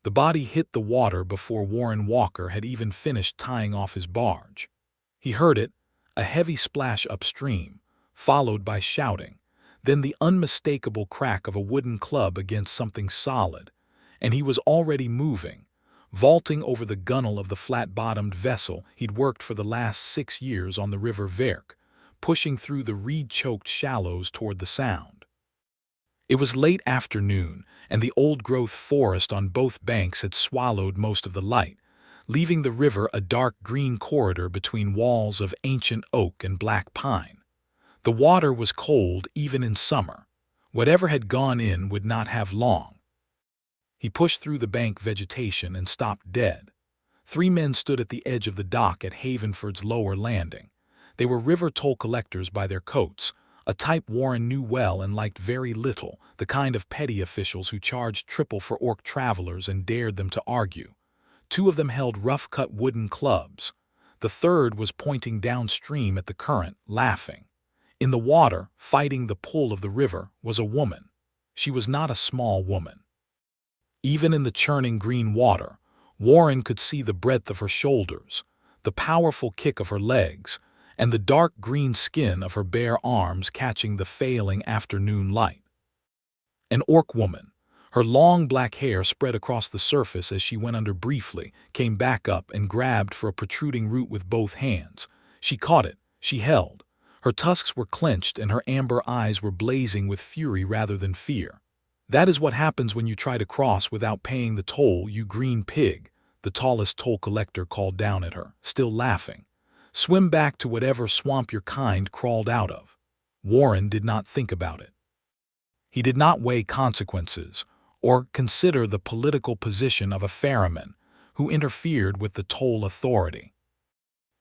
The body hit the water before Warren Walker had even finished tying off his barge. He heard it, a heavy splash upstream, followed by shouting, then the unmistakable crack of a wooden club against something solid, and he was already moving, vaulting over the gunwale of the flat-bottomed vessel he'd worked for the last 6 years on the River Verk, pushing through the reed-choked shallows toward the Sound. It was late afternoon, and the old-growth forest on both banks had swallowed most of the light, leaving the river a dark green corridor between walls of ancient oak and black pine. The water was cold even in summer. Whatever had gone in would not have long. He pushed through the bank vegetation and stopped dead. 3 men stood at the edge of the dock at Havenford's lower landing. They were river toll collectors by their coats, a type Warren knew well and liked very little, the kind of petty officials who charged triple for orc travelers and dared them to argue. 2 of them held rough-cut wooden clubs. The third was pointing downstream at the current, laughing. In the water, fighting the pull of the river, was a woman. She was not a small woman. Even in the churning green water, Warren could see the breadth of her shoulders, the powerful kick of her legs, and the dark green skin of her bare arms catching the failing afternoon light. An orc woman, her long black hair spread across the surface as she went under briefly, came back up and grabbed for a protruding root with both hands. She caught it, she held. Her tusks were clenched and her amber eyes were blazing with fury rather than fear. "That is what happens when you try to cross without paying the toll, you green pig," the tallest toll collector called down at her, still laughing. "Swim back to whatever swamp your kind crawled out of." Warren did not think about it. He did not weigh consequences or consider the political position of a ferryman who interfered with the toll authority.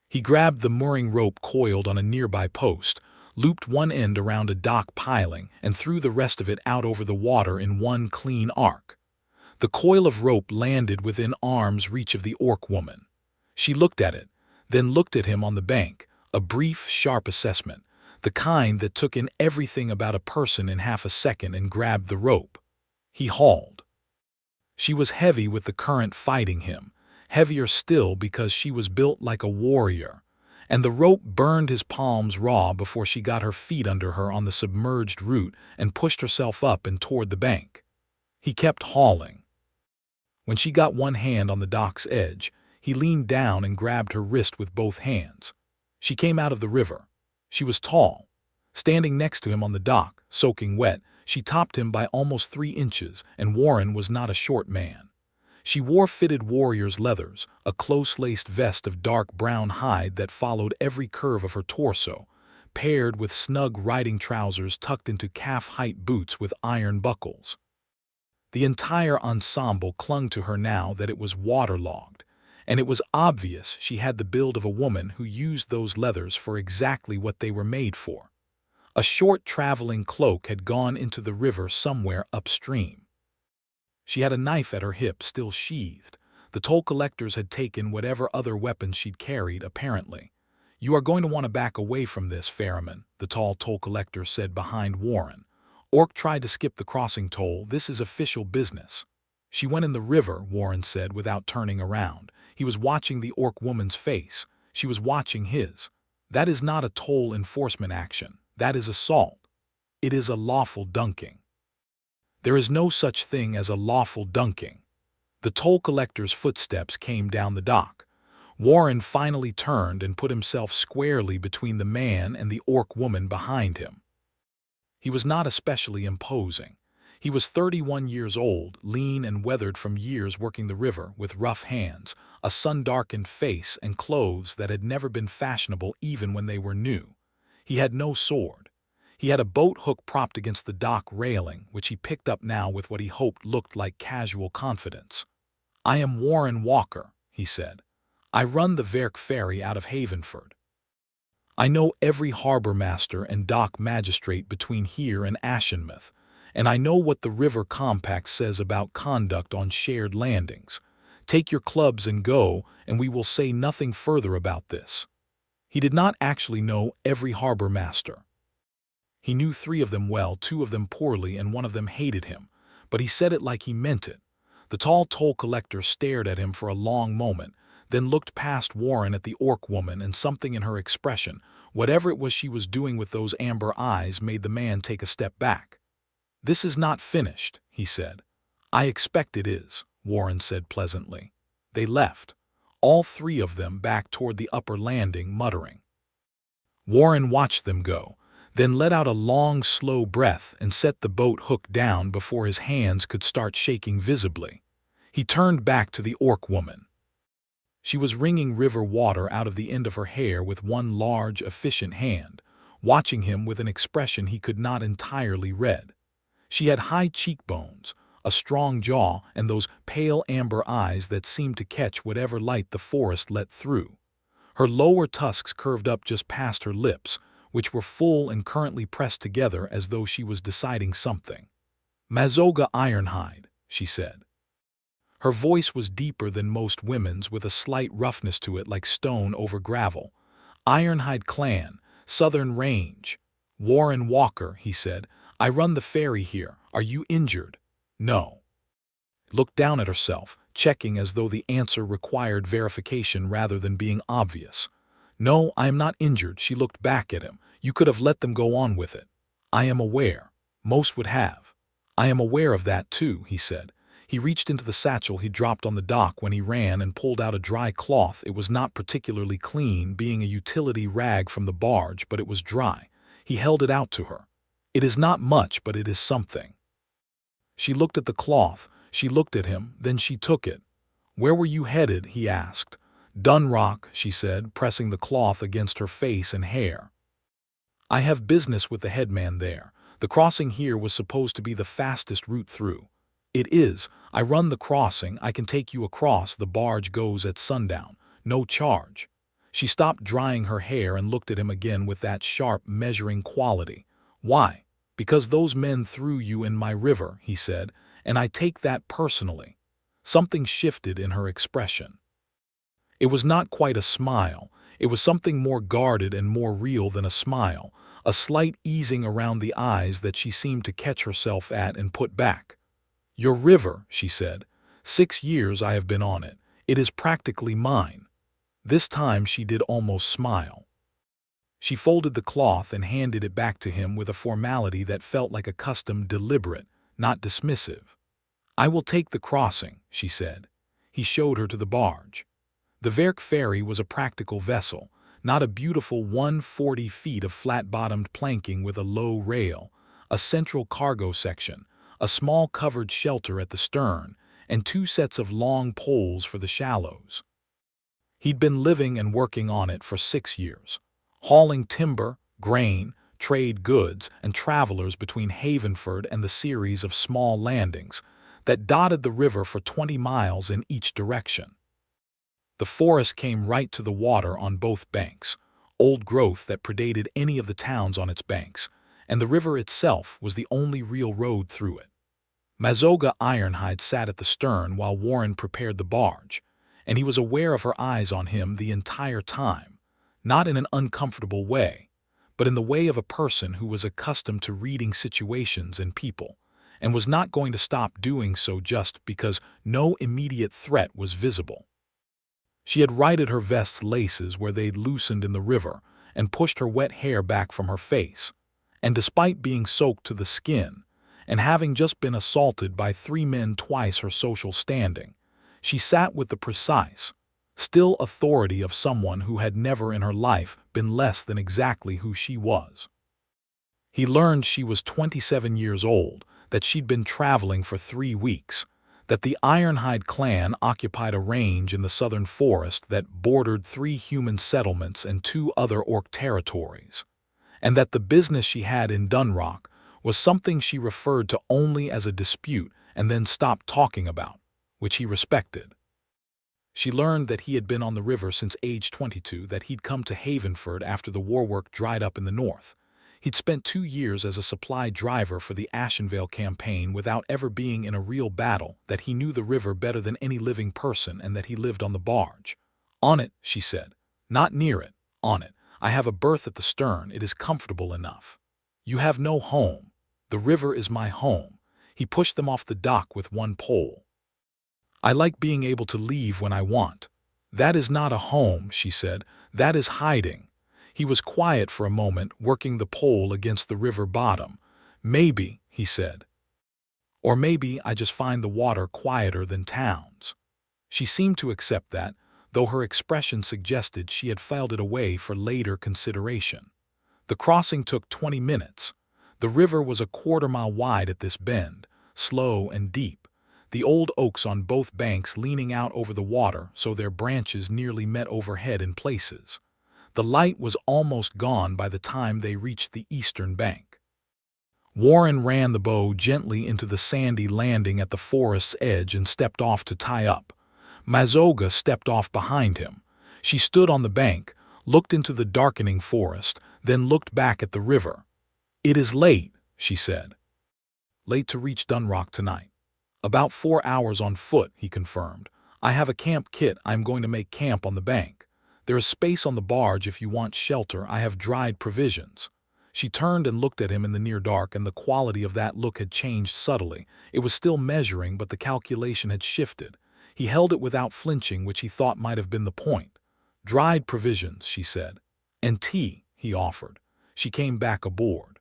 He grabbed the mooring rope coiled on a nearby post, looped one end around a dock piling, and threw the rest of it out over the water in one clean arc. The coil of rope landed within arm's reach of the orc woman. She looked at it, then looked at him on the bank, a brief, sharp assessment, the kind that took in everything about a person in half a second, and grabbed the rope. He hauled. She was heavy with the current fighting him, heavier still because she was built like a warrior, and the rope burned his palms raw before she got her feet under her on the submerged root and pushed herself up and toward the bank. He kept hauling. When she got one hand on the dock's edge, he leaned down and grabbed her wrist with both hands. She came out of the river. She was tall. Standing next to him on the dock, soaking wet, she topped him by almost 3 inches, and Warren was not a short man. She wore fitted warrior's leathers, a close-laced vest of dark brown hide that followed every curve of her torso, paired with snug riding trousers tucked into calf-height boots with iron buckles. The entire ensemble clung to her now that it was waterlogged, and it was obvious she had the build of a woman who used those leathers for exactly what they were made for. A short traveling cloak had gone into the river somewhere upstream. She had a knife at her hip still sheathed. The toll collectors had taken whatever other weapons she'd carried, apparently. "You are going to want to back away from this, ferryman," the tall toll collector said behind Warren. "Orc tried to skip the crossing toll. This is official business." "She went in the river," Warren said without turning around. He was watching the orc woman's face. She was watching his. "That is not a toll enforcement action. That is assault. It is a lawful dunking." "There is no such thing as a lawful dunking." The toll collector's footsteps came down the dock. Warren finally turned and put himself squarely between the man and the orc woman behind him. He was not especially imposing. He was 31 years old, lean and weathered from years working the river, with rough hands, a sun-darkened face, and clothes that had never been fashionable even when they were new. He had no sword. He had a boat hook propped against the dock railing, which he picked up now with what he hoped looked like casual confidence. "I am Warren Walker," he said. "I run the Verk ferry out of Havenford. I know every harbor master and dock magistrate between here and Ashenmouth, and I know what the River Compact says about conduct on shared landings. Take your clubs and go, and we will say nothing further about this." He did not actually know every harbor master. He knew 3 of them well, 2 of them poorly, and 1 of them hated him, but he said it like he meant it. The tall toll collector stared at him for a long moment, then looked past Warren at the orc woman, and something in her expression, whatever it was she was doing with those amber eyes, made the man take a step back. "This is not finished," he said. "I expect it is," Warren said pleasantly. They left, all three of them, back toward the upper landing, muttering. Warren watched them go, then let out a long, slow breath and set the boat hook down before his hands could start shaking visibly. He turned back to the orc woman. She was wringing river water out of the end of her hair with one large, efficient hand, watching him with an expression he could not entirely read. She had high cheekbones, a strong jaw, and those pale amber eyes that seemed to catch whatever light the forest let through. Her lower tusks curved up just past her lips, which were full and currently pressed together as though she was deciding something. "Mazoga Ironhide," she said. Her voice was deeper than most women's, with a slight roughness to it, like stone over gravel. "Ironhide Clan, Southern Range. Warren Walker," he said. "I run the ferry here. Are you injured?" "No." Looked down at herself, checking as though the answer required verification rather than being obvious. "No, I am not injured." She looked back at him. "You could have let them go on with it." "I am aware. Most would have." "I am aware of that too," he said. He reached into the satchel he dropped on the dock when he ran and pulled out a dry cloth. It was not particularly clean, being a utility rag from the barge, but it was dry. He held it out to her. "It is not much, but it is something." She looked at the cloth. She looked at him, then she took it. "Where were you headed?" he asked. "Dunrock," she said, pressing the cloth against her face and hair. "I have business with the headman there. The crossing here was supposed to be the fastest route through." "It is. I run the crossing. I can take you across. The barge goes at sundown. No charge." She stopped drying her hair and looked at him again with that sharp, measuring quality. "Why?" "Because those men threw you in my river," he said, "and I take that personally." Something shifted in her expression. It was not quite a smile. It was something more guarded and more real than a smile, a slight easing around the eyes that she seemed to catch herself at and put back. "Your river," she said. 6 years I have been on it. It is practically mine." This time she did almost smile. She folded the cloth and handed it back to him with a formality that felt like a custom, deliberate, not dismissive. "I will take the crossing," she said. He showed her to the barge. The Verk ferry was a practical vessel, not a beautiful 140 feet of flat-bottomed planking with a low rail, a central cargo section, a small covered shelter at the stern, and 2 sets of long poles for the shallows. He'd been living and working on it for 6 years, hauling timber, grain, trade goods, and travelers between Havenford and the series of small landings that dotted the river for 20 miles in each direction. The forest came right to the water on both banks, old growth that predated any of the towns on its banks, and the river itself was the only real road through it. Mazoga Ironhide sat at the stern while Warren prepared the barge, and he was aware of her eyes on him the entire time, not in an uncomfortable way, but in the way of a person who was accustomed to reading situations and people, and was not going to stop doing so just because no immediate threat was visible. She had righted her vest's laces where they'd loosened in the river and pushed her wet hair back from her face, and despite being soaked to the skin and having just been assaulted by 3 men twice her social standing, she sat with the precise, still authority of someone who had never in her life been less than exactly who she was. He learned she was 27 years old, that she'd been traveling for 3 weeks, that the Ironhide clan occupied a range in the southern forest that bordered 3 human settlements and 2 other orc territories, and that the business she had in Dunrock was something she referred to only as a dispute and then stopped talking about, which he respected. She learned that he had been on the river since age 22, that he'd come to Havenford after the war work dried up in the north. He'd spent 2 years as a supply driver for the Ashenvale campaign without ever being in a real battle, that he knew the river better than any living person, and that he lived on the barge. "On it," she said. "Not near it. On it. I have a berth at the stern. It is comfortable enough." "You have no home." "The river is my home." He pushed them off the dock with one pole. I like being able to leave when I want. That is not a home, she said. That is hiding. He was quiet for a moment, working the pole against the river bottom. Maybe, he said. Or maybe I just find the water quieter than towns. She seemed to accept that, though her expression suggested she had filed it away for later consideration. The crossing took 20 minutes. The river was a quarter-mile wide at this bend, slow and deep, the old oaks on both banks leaning out over the water so their branches nearly met overhead in places. The light was almost gone by the time they reached the eastern bank. Warren ran the bow gently into the sandy landing at the forest's edge and stepped off to tie up. Mazoga stepped off behind him. She stood on the bank, looked into the darkening forest, then looked back at the river. "It is late," she said. "Late to reach Dunrock tonight." "About 4 hours on foot," he confirmed. "I have a camp kit. I am going to make camp on the bank. There is space on the barge if you want shelter. I have dried provisions." She turned and looked at him in the near dark, and the quality of that look had changed subtly. It was still measuring, but the calculation had shifted. He held it without flinching, which he thought might have been the point. "Dried provisions," she said. "And tea," he offered. She came back aboard.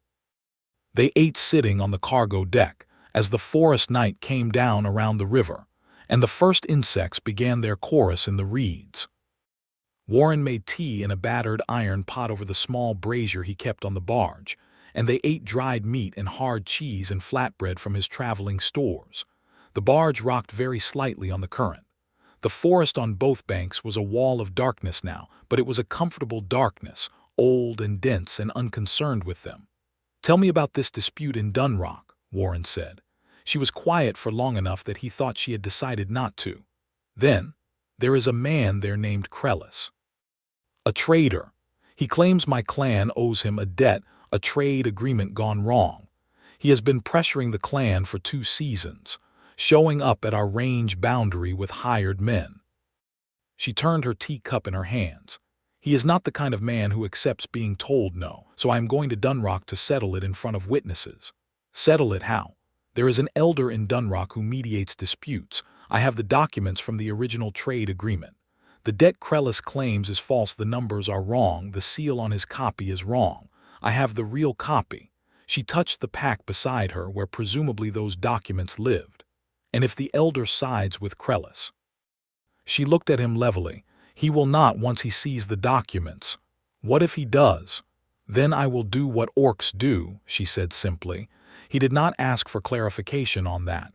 They ate sitting on the cargo deck, as the forest night came down around the river, and the first insects began their chorus in the reeds. Warren made tea in a battered iron pot over the small brazier he kept on the barge, and they ate dried meat and hard cheese and flatbread from his traveling stores. The barge rocked very slightly on the current. The forest on both banks was a wall of darkness now, but it was a comfortable darkness, old and dense and unconcerned with them. "Tell me about this dispute in Dunrock," Warren said. She was quiet for long enough that he thought she had decided not to. "Then, there is a man there named Krellis. A trader. He claims my clan owes him a debt, a trade agreement gone wrong. He has been pressuring the clan for 2 seasons, showing up at our range boundary with hired men." She turned her teacup in her hands. "He is not the kind of man who accepts being told no, so I am going to Dunrock to settle it in front of witnesses." "Settle it how?" "There is an elder in Dunrock who mediates disputes. I have the documents from the original trade agreement. The debt Krellis claims is false. The numbers are wrong. The seal on his copy is wrong. I have the real copy." She touched the pack beside her where presumably those documents lived. "And if the elder sides with Krellis?" She looked at him levelly. "He will not once he sees the documents." "What if he does?" "Then I will do what orcs do," she said simply. He did not ask for clarification on that.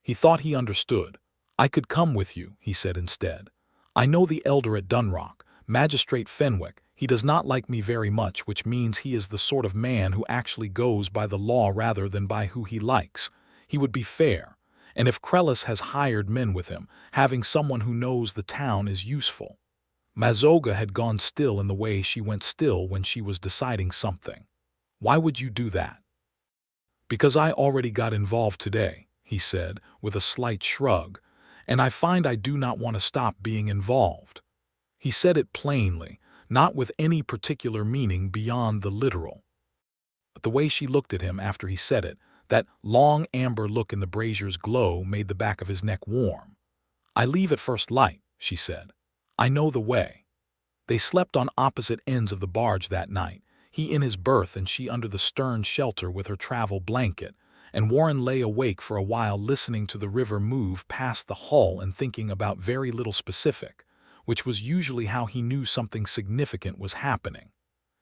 He thought he understood. "I could come with you," he said instead. "I know the elder at Dunrock, Magistrate Fenwick. He does not like me very much, which means he is the sort of man who actually goes by the law rather than by who he likes. He would be fair. And if Krellis has hired men with him, having someone who knows the town is useful." Mazoga had gone still in the way she went still when she was deciding something. "Why would you do that?" "Because I already got involved today," he said, with a slight shrug, "and I find I do not want to stop being involved." He said it plainly, not with any particular meaning beyond the literal. But the way she looked at him after he said it, that long amber look in the brazier's glow, made the back of his neck warm. "I leave at first light," she said. "I know the way." They slept on opposite ends of the barge that night, he in his berth and she under the stern shelter with her travel blanket, and Warren lay awake for a while listening to the river move past the hull and thinking about very little specific, which was usually how he knew something significant was happening.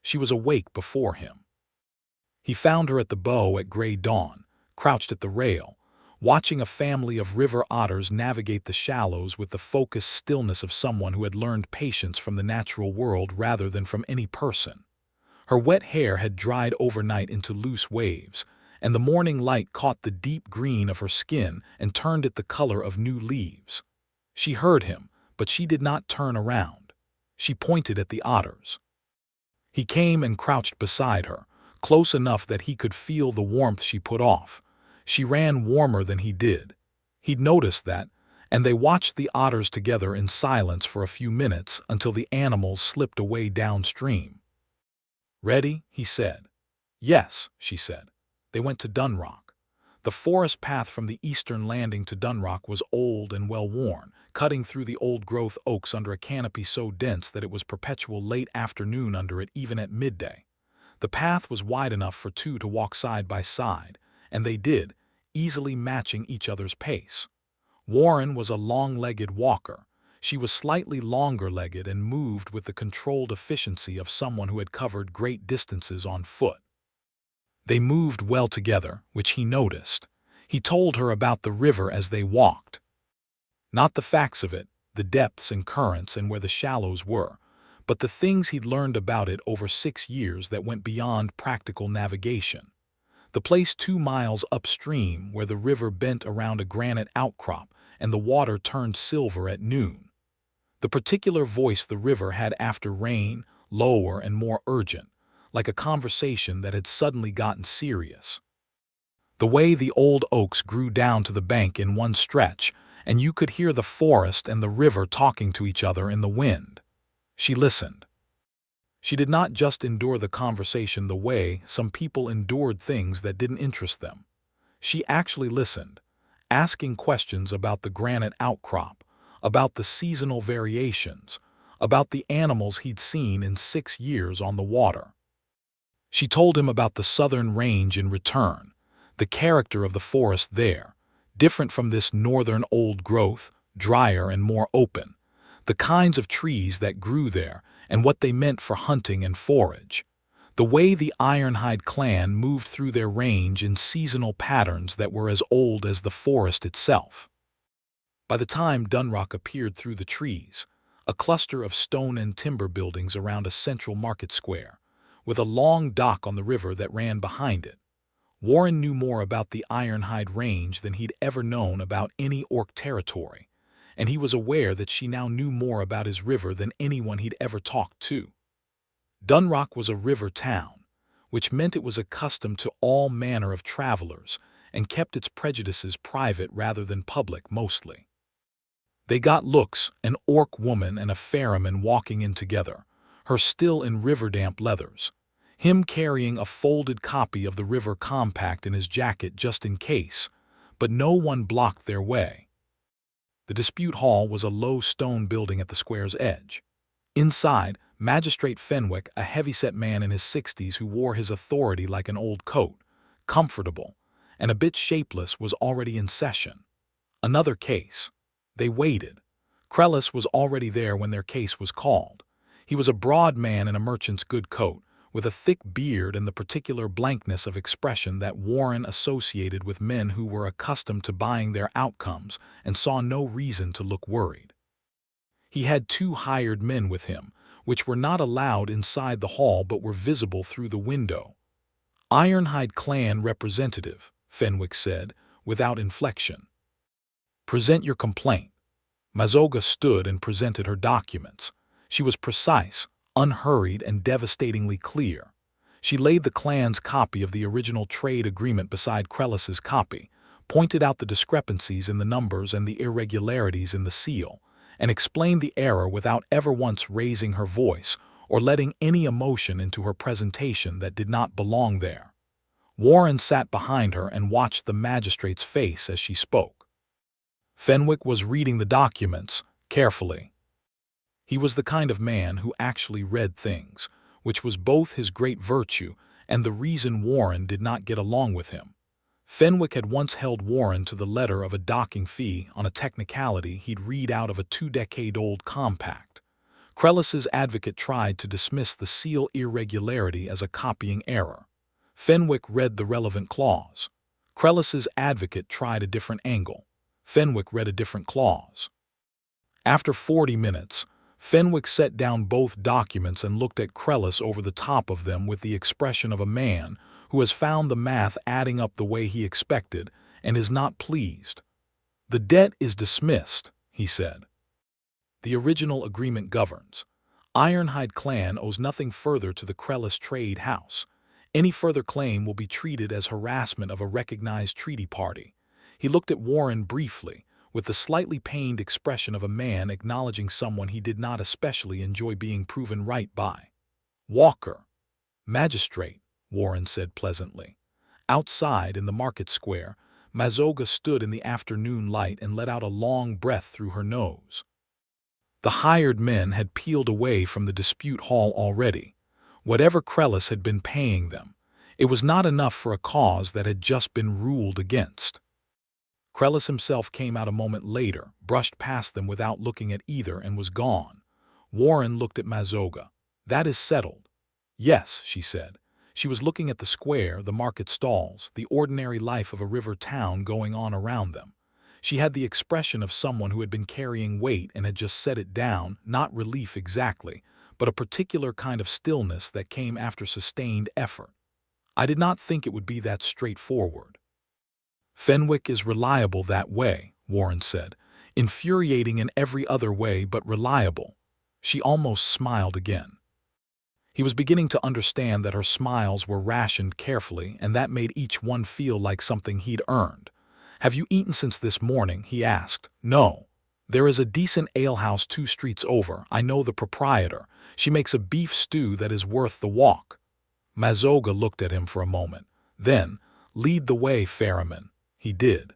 She was awake before him. He found her at the bow at gray dawn, crouched at the rail, watching a family of river otters navigate the shallows with the focused stillness of someone who had learned patience from the natural world rather than from any person. Her wet hair had dried overnight into loose waves, and the morning light caught the deep green of her skin and turned it the color of new leaves. She heard him, but she did not turn around. She pointed at the otters. He came and crouched beside her, close enough that he could feel the warmth she put off. She ran warmer than he did. He'd noticed that, and they watched the otters together in silence for a few minutes until the animals slipped away downstream. "Ready?" he said. "Yes," she said. They went to Dunrock. The forest path from the eastern landing to Dunrock was old and well-worn, cutting through the old-growth oaks under a canopy so dense that it was perpetual late afternoon under it even at midday. The path was wide enough for two to walk side by side, and they did, easily matching each other's pace. Warren was a long-legged walker. She was slightly longer-legged and moved with the controlled efficiency of someone who had covered great distances on foot. They moved well together, which he noticed. He told her about the river as they walked. Not the facts of it, the depths and currents and where the shallows were, but the things he'd learned about it over 6 years that went beyond practical navigation. The place 2 miles upstream where the river bent around a granite outcrop and the water turned silver at noon. The particular voice the river had after rain, lower and more urgent, like a conversation that had suddenly gotten serious. The way the old oaks grew down to the bank in one stretch, and you could hear the forest and the river talking to each other in the wind. She listened. She did not just endure the conversation the way some people endured things that didn't interest them. She actually listened, asking questions about the granite outcrop, about the seasonal variations, about the animals he'd seen in 6 years on the water. She told him about the southern range in return, the character of the forest there, different from this northern old growth, drier and more open, the kinds of trees that grew there and what they meant for hunting and forage, the way the Ironhide clan moved through their range in seasonal patterns that were as old as the forest itself. By the time Dunrock appeared through the trees, a cluster of stone and timber buildings around a central market square, with a long dock on the river that ran behind it, Warren knew more about the Ironhide Range than he'd ever known about any orc territory, and he was aware that she now knew more about his river than anyone he'd ever talked to. Dunrock was a river town, which meant it was accustomed to all manner of travelers and kept its prejudices private rather than public mostly. They got looks, an orc woman and a ferryman walking in together, her still in river-damp leathers, him carrying a folded copy of the River Compact in his jacket just in case, but no one blocked their way. The dispute hall was a low stone building at the square's edge. Inside, Magistrate Fenwick, a heavy-set man in his 60s who wore his authority like an old coat, comfortable, and a bit shapeless, was already in session. Another case. They waited. Krellis was already there when their case was called. He was a broad man in a merchant's good coat, with a thick beard and the particular blankness of expression that Warren associated with men who were accustomed to buying their outcomes and saw no reason to look worried. He had 2 hired men with him, which were not allowed inside the hall but were visible through the window. Ironhide clan representative, Fenwick said, without inflection. Present your complaint. Mazoga stood and presented her documents. She was precise, unhurried, and devastatingly clear. She laid the clan's copy of the original trade agreement beside Krellis's copy, pointed out the discrepancies in the numbers and the irregularities in the seal, and explained the error without ever once raising her voice or letting any emotion into her presentation that did not belong there. Warren sat behind her and watched the magistrate's face as she spoke. Fenwick was reading the documents carefully. He was the kind of man who actually read things, which was both his great virtue and the reason Warren did not get along with him. Fenwick had once held Warren to the letter of a docking fee on a technicality he'd read out of a 2-decade-old compact. Krellis's advocate tried to dismiss the seal irregularity as a copying error. Fenwick read the relevant clause. Krellis's advocate tried a different angle. Fenwick read a different clause. After 40 minutes, Fenwick set down both documents and looked at Krellis over the top of them with the expression of a man who has found the math adding up the way he expected and is not pleased. "The debt is dismissed," he said. "The original agreement governs. Ironhide clan owes nothing further to the Krellis trade house. Any further claim will be treated as harassment of a recognized treaty party." He looked at Warren briefly, with the slightly pained expression of a man acknowledging someone he did not especially enjoy being proven right by. "Walker." "Magistrate," Warren said pleasantly. Outside, in the market square, Mazoga stood in the afternoon light and let out a long breath through her nose. The hired men had peeled away from the dispute hall already. Whatever Krellis had been paying them, it was not enough for a cause that had just been ruled against. Krellis himself came out a moment later, brushed past them without looking at either, and was gone. Warren looked at Mazoga. "That is settled." "Yes," she said. She was looking at the square, the market stalls, the ordinary life of a river town going on around them. She had the expression of someone who had been carrying weight and had just set it down, not relief exactly, but a particular kind of stillness that came after sustained effort. "I did not think it would be that straightforward." "Fenwick is reliable that way," Warren said. "Infuriating in every other way but reliable." She almost smiled again. He was beginning to understand that her smiles were rationed carefully, and that made each one feel like something he'd earned. "Have you eaten since this morning?" he asked. "No. There is a decent alehouse 2 streets over. I know the proprietor. She makes a beef stew that is worth the walk." Mazoga looked at him for a moment. Then, "Lead the way, ferryman." He did.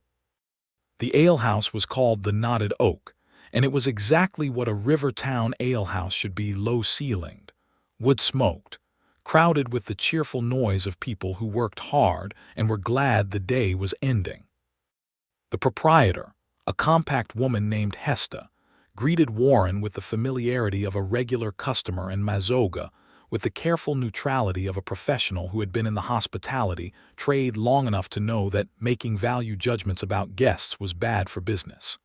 The alehouse was called the Knotted Oak, and it was exactly what a river town alehouse should be: low-ceilinged, wood-smoked, crowded with the cheerful noise of people who worked hard and were glad the day was ending. The proprietor, a compact woman named Hesta, greeted Warren with the familiarity of a regular customer and Mazoga with the careful neutrality of a professional who had been in the hospitality trade long enough to know that making value judgments about guests was bad for business.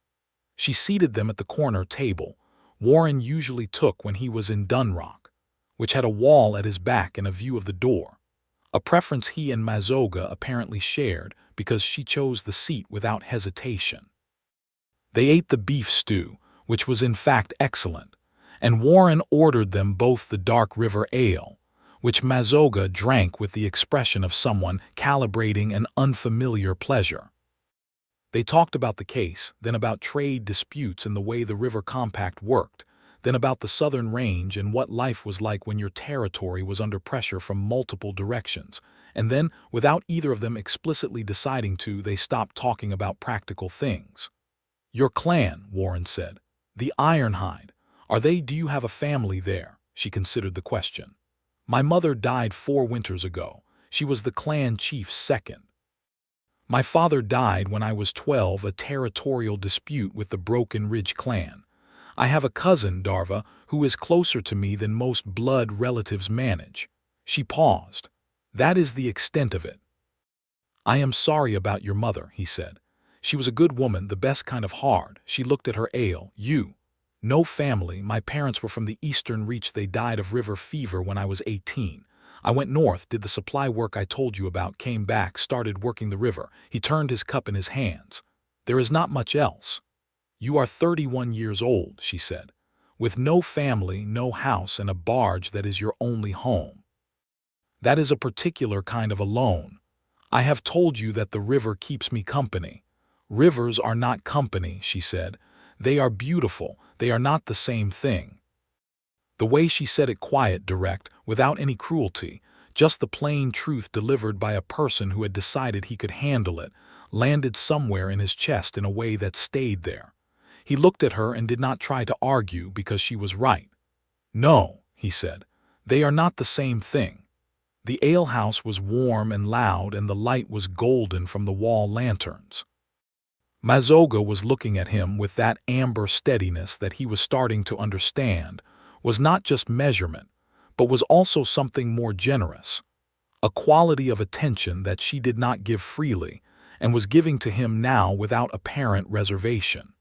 She seated them at the corner table Warren usually took when he was in Dunrock, which had a wall at his back and a view of the door, a preference he and Mazoga apparently shared because she chose the seat without hesitation. They ate the beef stew, which was in fact excellent, and Warren ordered them both the dark river ale, which Mazoga drank with the expression of someone calibrating an unfamiliar pleasure. They talked about the case, then about trade disputes and the way the river compact worked, then about the southern range and what life was like when your territory was under pressure from multiple directions, and then, without either of them explicitly deciding to, they stopped talking about practical things. "Your clan," Warren said. "The Ironhide. Do you have a family there?" She considered the question. "My mother died 4 winters ago. She was the clan chief's second. My father died when I was 12, a territorial dispute with the Broken Ridge clan. I have a cousin, Darva, who is closer to me than most blood relatives manage." She paused. "That is the extent of it." "I am sorry about your mother," he said. "She was a good woman, the best kind of hard." She looked at her ale. "You?" "No family. My parents were from the eastern reach. They died of river fever when I was 18. I went north, did the supply work I told you about, came back, started working the river." He turned his cup in his hands. "There is not much else." "You are 31 years old," she said, "with no family, no house, and a barge that is your only home. That is a particular kind of alone. I have told you that the river keeps me company." "Rivers are not company," she said. "They are beautiful. They are not the same thing." The way she said it, quiet, direct, without any cruelty, just the plain truth delivered by a person who had decided he could handle it, landed somewhere in his chest in a way that stayed there. He looked at her and did not try to argue because she was right. "No," he said, "they are not the same thing." The alehouse was warm and loud, and the light was golden from the wall lanterns. Mazoga was looking at him with that amber steadiness that he was starting to understand was not just measurement, but was also something more generous, a quality of attention that she did not give freely and was giving to him now without apparent reservation.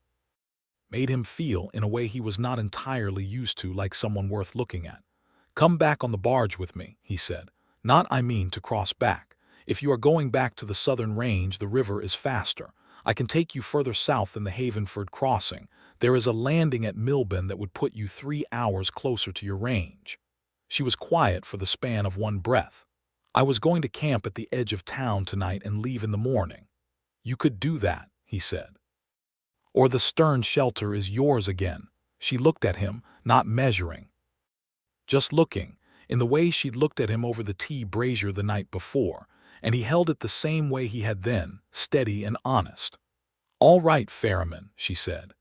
Made him feel, in a way he was not entirely used to, like someone worth looking at. "Come back on the barge with me," he said. "Not, I mean, to cross back. If you are going back to the southern range, the river is faster. I can take you further south than the Havenford crossing. There is a landing at Milben that would put you 3 hours closer to your range." She was quiet for the span of one breath. "I was going to camp at the edge of town tonight and leave in the morning." "You could do that," he said. "Or the stern shelter is yours again." She looked at him, not measuring, just looking, in the way she'd looked at him over the tea brazier the night before, and he held it the same way he had then, steady and honest. "All right, ferryman," she said.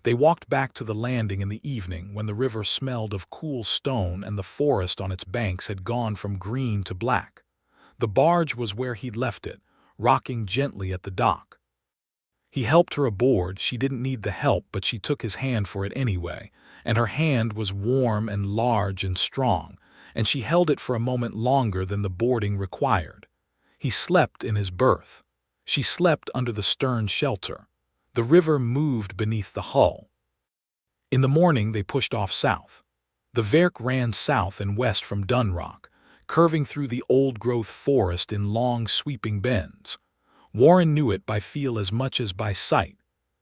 They walked back to the landing in the evening when the river smelled of cool stone and the forest on its banks had gone from green to black. The barge was where he'd left it, rocking gently at the dock. He helped her aboard. She didn't need the help, but she took his hand for it anyway, and her hand was warm and large and strong, and she held it for a moment longer than the boarding required. He slept in his berth. She slept under the stern shelter. The river moved beneath the hull. In the morning they pushed off south. The Verk ran south and west from Dunrock, curving through the old-growth forest in long sweeping bends. Warren knew it by feel as much as by sight,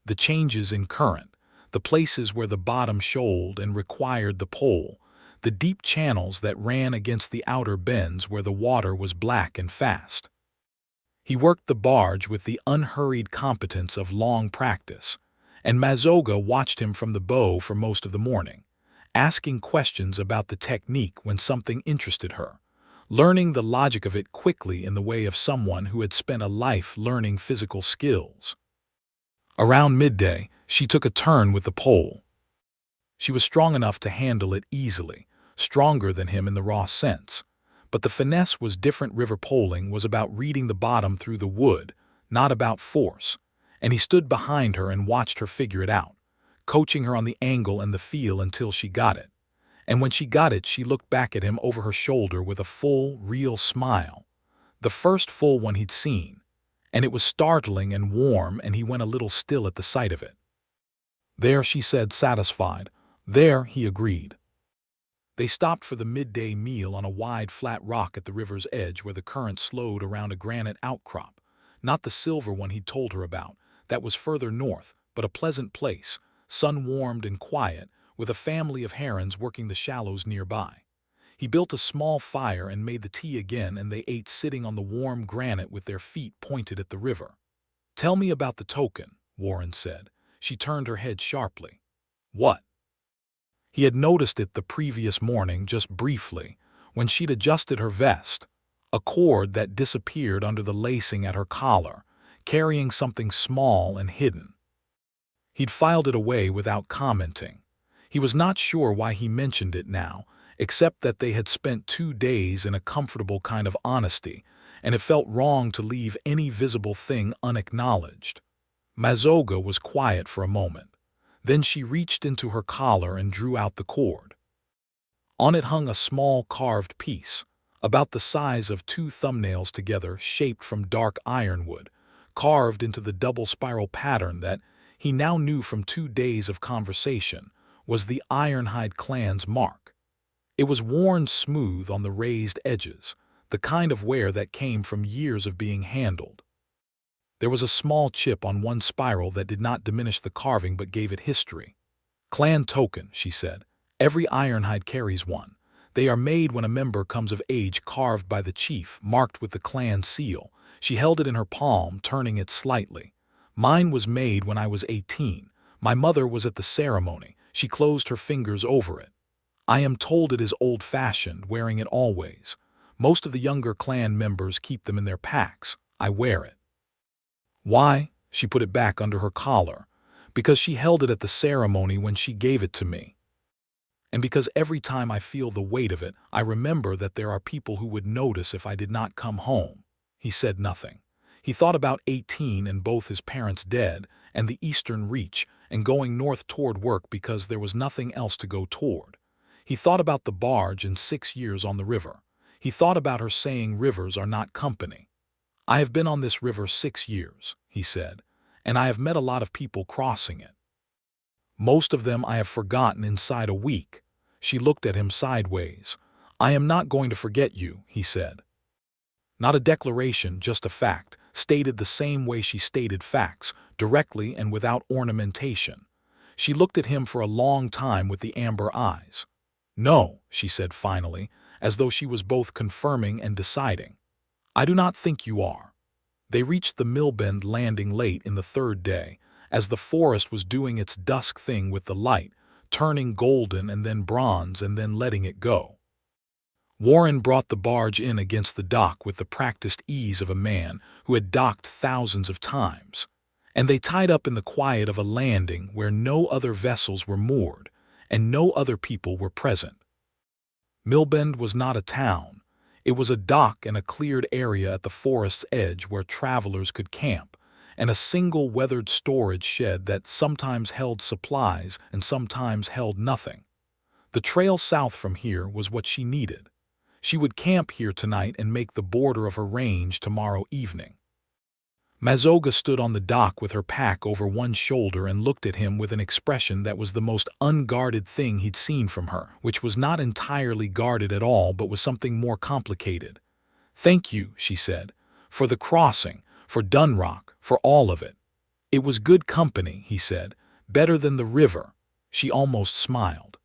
the changes in current, the places where the bottom shoaled and required the pole, the deep channels that ran against the outer bends where the water was black and fast. He worked the barge with the unhurried competence of long practice, and Mazoga watched him from the bow for most of the morning, asking questions about the technique when something interested her, learning the logic of it quickly in the way of someone who had spent a life learning physical skills. Around midday, she took a turn with the pole. She was strong enough to handle it easily, stronger than him in the raw sense, but the finesse was different. River poling was about reading the bottom through the wood, not about force, and he stood behind her and watched her figure it out, coaching her on the angle and the feel until she got it. And when she got it, she looked back at him over her shoulder with a full, real smile, the first full one he'd seen, and it was startling and warm, and he went a little still at the sight of it. "There," she said, satisfied. "There," he agreed. They stopped for the midday meal on a wide, flat rock at the river's edge where the current slowed around a granite outcrop, not the silver one he'd told her about, that was further north, but a pleasant place, sun-warmed and quiet, with a family of herons working the shallows nearby. He built a small fire and made the tea again, and they ate sitting on the warm granite with their feet pointed at the river. "Tell me about the token," Warren said. She turned her head sharply. "What?" He had noticed it the previous morning, just briefly, when she'd adjusted her vest, a cord that disappeared under the lacing at her collar, carrying something small and hidden. He'd filed it away without commenting. He was not sure why he mentioned it now, except that they had spent 2 days in a comfortable kind of honesty, and it felt wrong to leave any visible thing unacknowledged. Mazoga was quiet for a moment. Then she reached into her collar and drew out the cord. On it hung a small carved piece, about the size of 2 thumbnails together, shaped from dark ironwood, carved into the double spiral pattern that, he now knew from 2 days of conversation, was the Ironhide clan's mark. It was worn smooth on the raised edges, the kind of wear that came from years of being handled. There was a small chip on one spiral that did not diminish the carving but gave it history. "Clan token," she said. "Every Ironhide carries one. They are made when a member comes of age, carved by the chief, marked with the clan seal." She held it in her palm, turning it slightly. "Mine was made when I was 18. My mother was at the ceremony." She closed her fingers over it. "I am told it is old-fashioned, wearing it always. Most of the younger clan members keep them in their packs. I wear it." "Why?" She put it back under her collar. "Because she held it at the ceremony when she gave it to me. And because every time I feel the weight of it, I remember that there are people who would notice if I did not come home." He said nothing. He thought about 18 and both his parents dead, and the eastern reach, and going north toward work because there was nothing else to go toward. He thought about the barge and 6 years on the river. He thought about her saying rivers are not company. "I have been on this river 6 years," he said, "and I have met a lot of people crossing it. Most of them I have forgotten inside a week." She looked at him sideways. "I am not going to forget you," he said. Not a declaration, just a fact, stated the same way she stated facts, directly and without ornamentation. She looked at him for a long time with the amber eyes. "No," she said finally, as though she was both confirming and deciding. "I do not think you are." They reached the Millbend landing late in the 3rd day, as the forest was doing its dusk thing with the light, turning golden and then bronze and then letting it go. Warren brought the barge in against the dock with the practiced ease of a man who had docked thousands of times, and they tied up in the quiet of a landing where no other vessels were moored and no other people were present. Millbend was not a town. It was a dock and a cleared area at the forest's edge where travelers could camp, and a single weathered storage shed that sometimes held supplies and sometimes held nothing. The trail south from here was what she needed. She would camp here tonight and make the border of her range tomorrow evening. Mazoga stood on the dock with her pack over one shoulder and looked at him with an expression that was the most unguarded thing he'd seen from her, which was not entirely guarded at all but was something more complicated. "Thank you," she said, "for the crossing, for Dunrock, for all of it." "It was good company," he said, "better than the river." She almost smiled.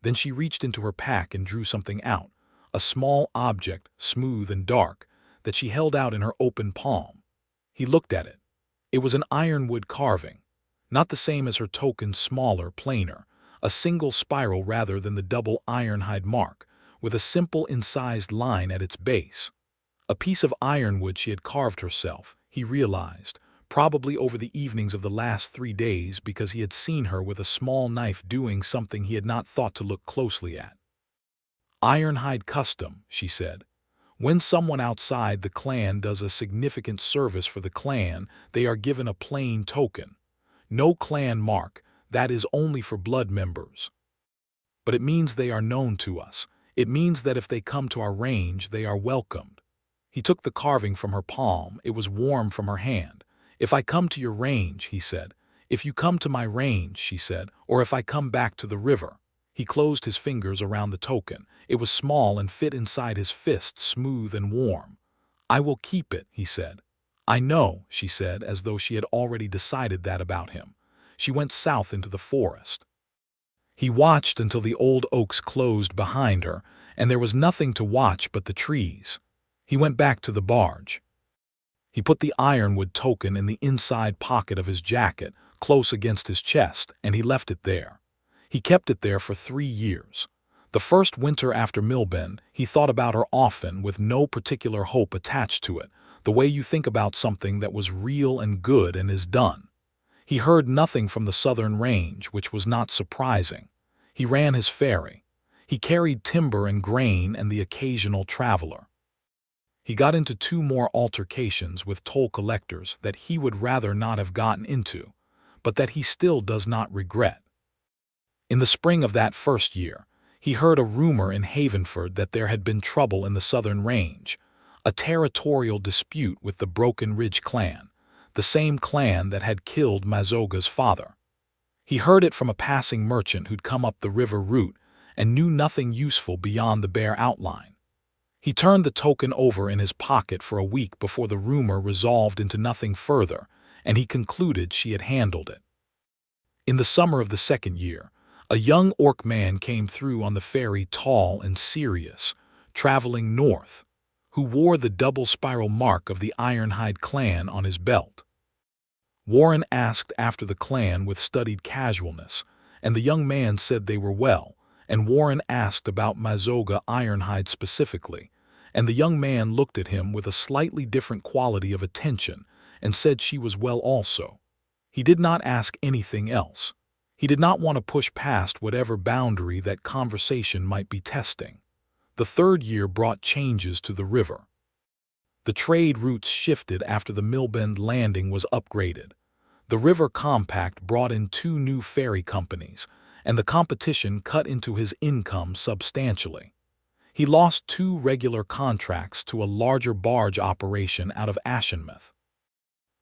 Then she reached into her pack and drew something out, a small object, smooth and dark, that she held out in her open palm. He looked at it. It was an ironwood carving, not the same as her token, smaller, plainer, a single spiral rather than the double ironhide mark, with a simple incised line at its base. A piece of ironwood she had carved herself, he realized, probably over the evenings of the last 3 days because he had seen her with a small knife doing something he had not thought to look closely at. "Ironhide custom," she said. "When someone outside the clan does a significant service for the clan, they are given a plain token. No clan mark, that is only for blood members. But it means they are known to us. It means that if they come to our range, they are welcomed." He took the carving from her palm. It was warm from her hand. "If I come to your range," he said. "If you come to my range," she said, "or if I come back to the river." He closed his fingers around the token. It was small and fit inside his fist, smooth and warm. "I will keep it," he said. "I know," she said, as though she had already decided that about him. She went south into the forest. He watched until the old oaks closed behind her, and there was nothing to watch but the trees. He went back to the barge. He put the ironwood token in the inside pocket of his jacket, close against his chest, and he left it there. He kept it there for 3 years. The first winter after Millbend, he thought about her often with no particular hope attached to it, the way you think about something that was real and good and is done. He heard nothing from the southern range, which was not surprising. He ran his ferry. He carried timber and grain and the occasional traveler. He got into 2 more altercations with toll collectors that he would rather not have gotten into, but that he still does not regret. In the spring of that first year, he heard a rumor in Havenford that there had been trouble in the southern range, a territorial dispute with the Broken Ridge clan, the same clan that had killed Mazoga's father. He heard it from a passing merchant who'd come up the river route and knew nothing useful beyond the bare outline. He turned the token over in his pocket for a week before the rumor resolved into nothing further, and he concluded she had handled it. In the summer of the second year, a young orc man came through on the ferry, tall and serious, traveling north, who wore the double spiral mark of the Ironhide clan on his belt. Warren asked after the clan with studied casualness, and the young man said they were well, and Warren asked about Mazoga Ironhide specifically, and the young man looked at him with a slightly different quality of attention and said she was well also. He did not ask anything else. He did not want to push past whatever boundary that conversation might be testing. The third year brought changes to the river. The trade routes shifted after the Millbend landing was upgraded. The river compact brought in 2 new ferry companies, and the competition cut into his income substantially. He lost 2 regular contracts to a larger barge operation out of Ashenmouth.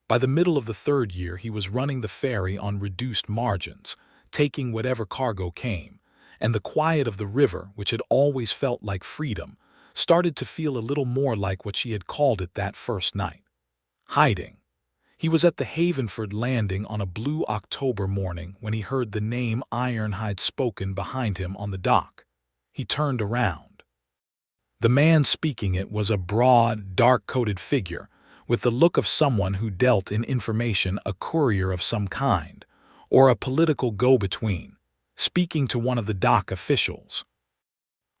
By the middle of the third year, he was running the ferry on reduced margins, taking whatever cargo came, and the quiet of the river, which had always felt like freedom, started to feel a little more like what she had called it that first night. Hiding. He was at the Havenford landing on a blue October morning when he heard the name Ironhide spoken behind him on the dock. He turned around. The man speaking it was a broad, dark-coated figure, with the look of someone who dealt in information, a courier of some kind, or a political go-between, speaking to one of the dock officials.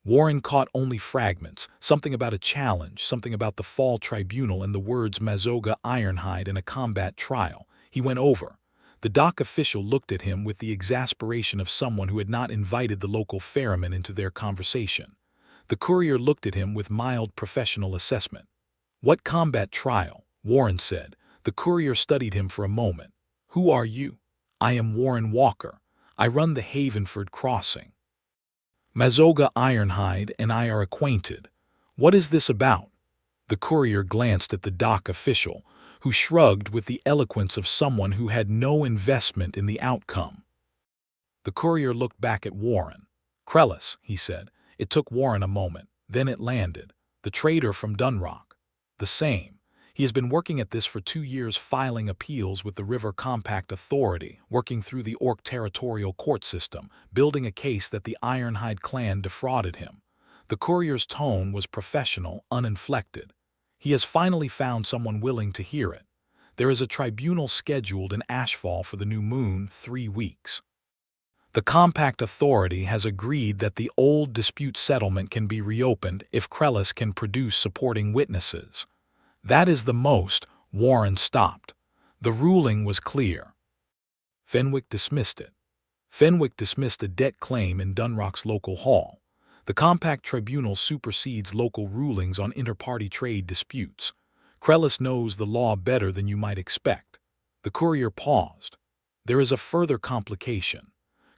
Warren caught only fragments, something about a challenge, something about the fall tribunal, and the words Mazoga Ironhide in a combat trial. He went over. The dock official looked at him with the exasperation of someone who had not invited the local ferryman into their conversation. The courier looked at him with mild professional assessment. "What combat trial?" Warren said. The courier studied him for a moment. "Who are you?" "I am Warren Walker. I run the Havenford crossing. Mazoga Ironhide and I are acquainted. What is this about?" The courier glanced at the dock official, who shrugged with the eloquence of someone who had no investment in the outcome. The courier looked back at Warren. "Krellis," he said. It took Warren a moment. Then it landed. "The trader from Dunrock." "The same. He has been working at this for 2 years, filing appeals with the River Compact Authority, working through the Orc territorial court system, building a case that the Ironhide clan defrauded him." The courier's tone was professional, uninflected. "He has finally found someone willing to hear it. There is a tribunal scheduled in Ashfall for the new moon, 3 weeks. The Compact Authority has agreed that the old dispute settlement can be reopened if Krellis can produce supporting witnesses." "That is the most—" Warren stopped. The ruling was clear. Fenwick dismissed it. Fenwick dismissed a debt claim in Dunrock's local hall. The Compact Tribunal supersedes local rulings on inter-party trade disputes. Krellis knows the law better than you might expect. The courier paused. "There is a further complication.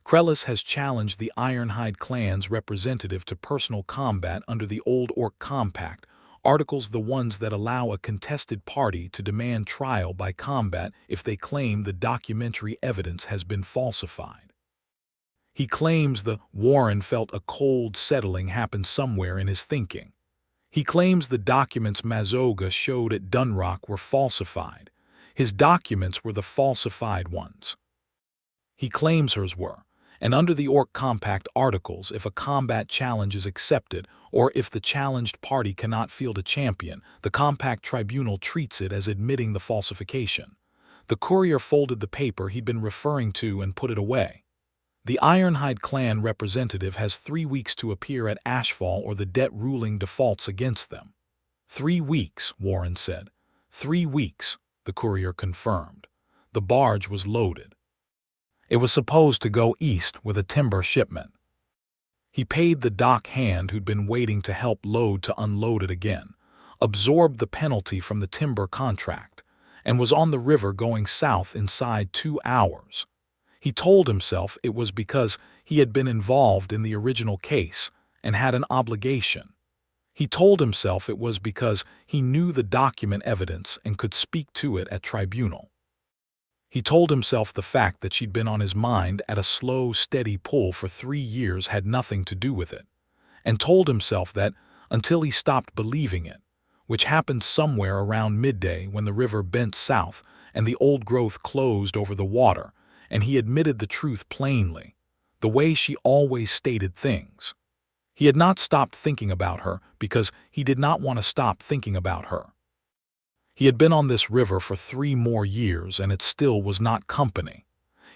Krellis has challenged the Ironhide clan's representative to personal combat under the old Orc Compact, articles the ones that allow a contested party to demand trial by combat if they claim the documentary evidence has been falsified. He claims Warren felt a cold settling happen somewhere in his thinking. He claims the documents Mazoga showed at Dunrock were falsified. His documents were the falsified ones. He claims hers were. And under the Orc Compact articles, if a combat challenge is accepted, or if the challenged party cannot field a champion, the Compact Tribunal treats it as admitting the falsification." The courier folded the paper he'd been referring to and put it away. "The Ironhide clan representative has 3 weeks to appear at Ashfall or the debt ruling defaults against them." 3 weeks, Warren said. 3 weeks, the courier confirmed. The barge was loaded. It was supposed to go east with a timber shipment. He paid the dock hand who'd been waiting to help load to unload it again, absorbed the penalty from the timber contract, and was on the river going south inside 2 hours. He told himself it was because he had been involved in the original case and had an obligation. He told himself it was because he knew the document evidence and could speak to it at tribunal. He told himself the fact that she'd been on his mind at a slow, steady pull for 3 years had nothing to do with it, and told himself that, until he stopped believing it, which happened somewhere around midday when the river bent south and the old growth closed over the water, and he admitted the truth plainly, the way she always stated things. He had not stopped thinking about her because he did not want to stop thinking about her. He had been on this river for 3 more years and it still was not company.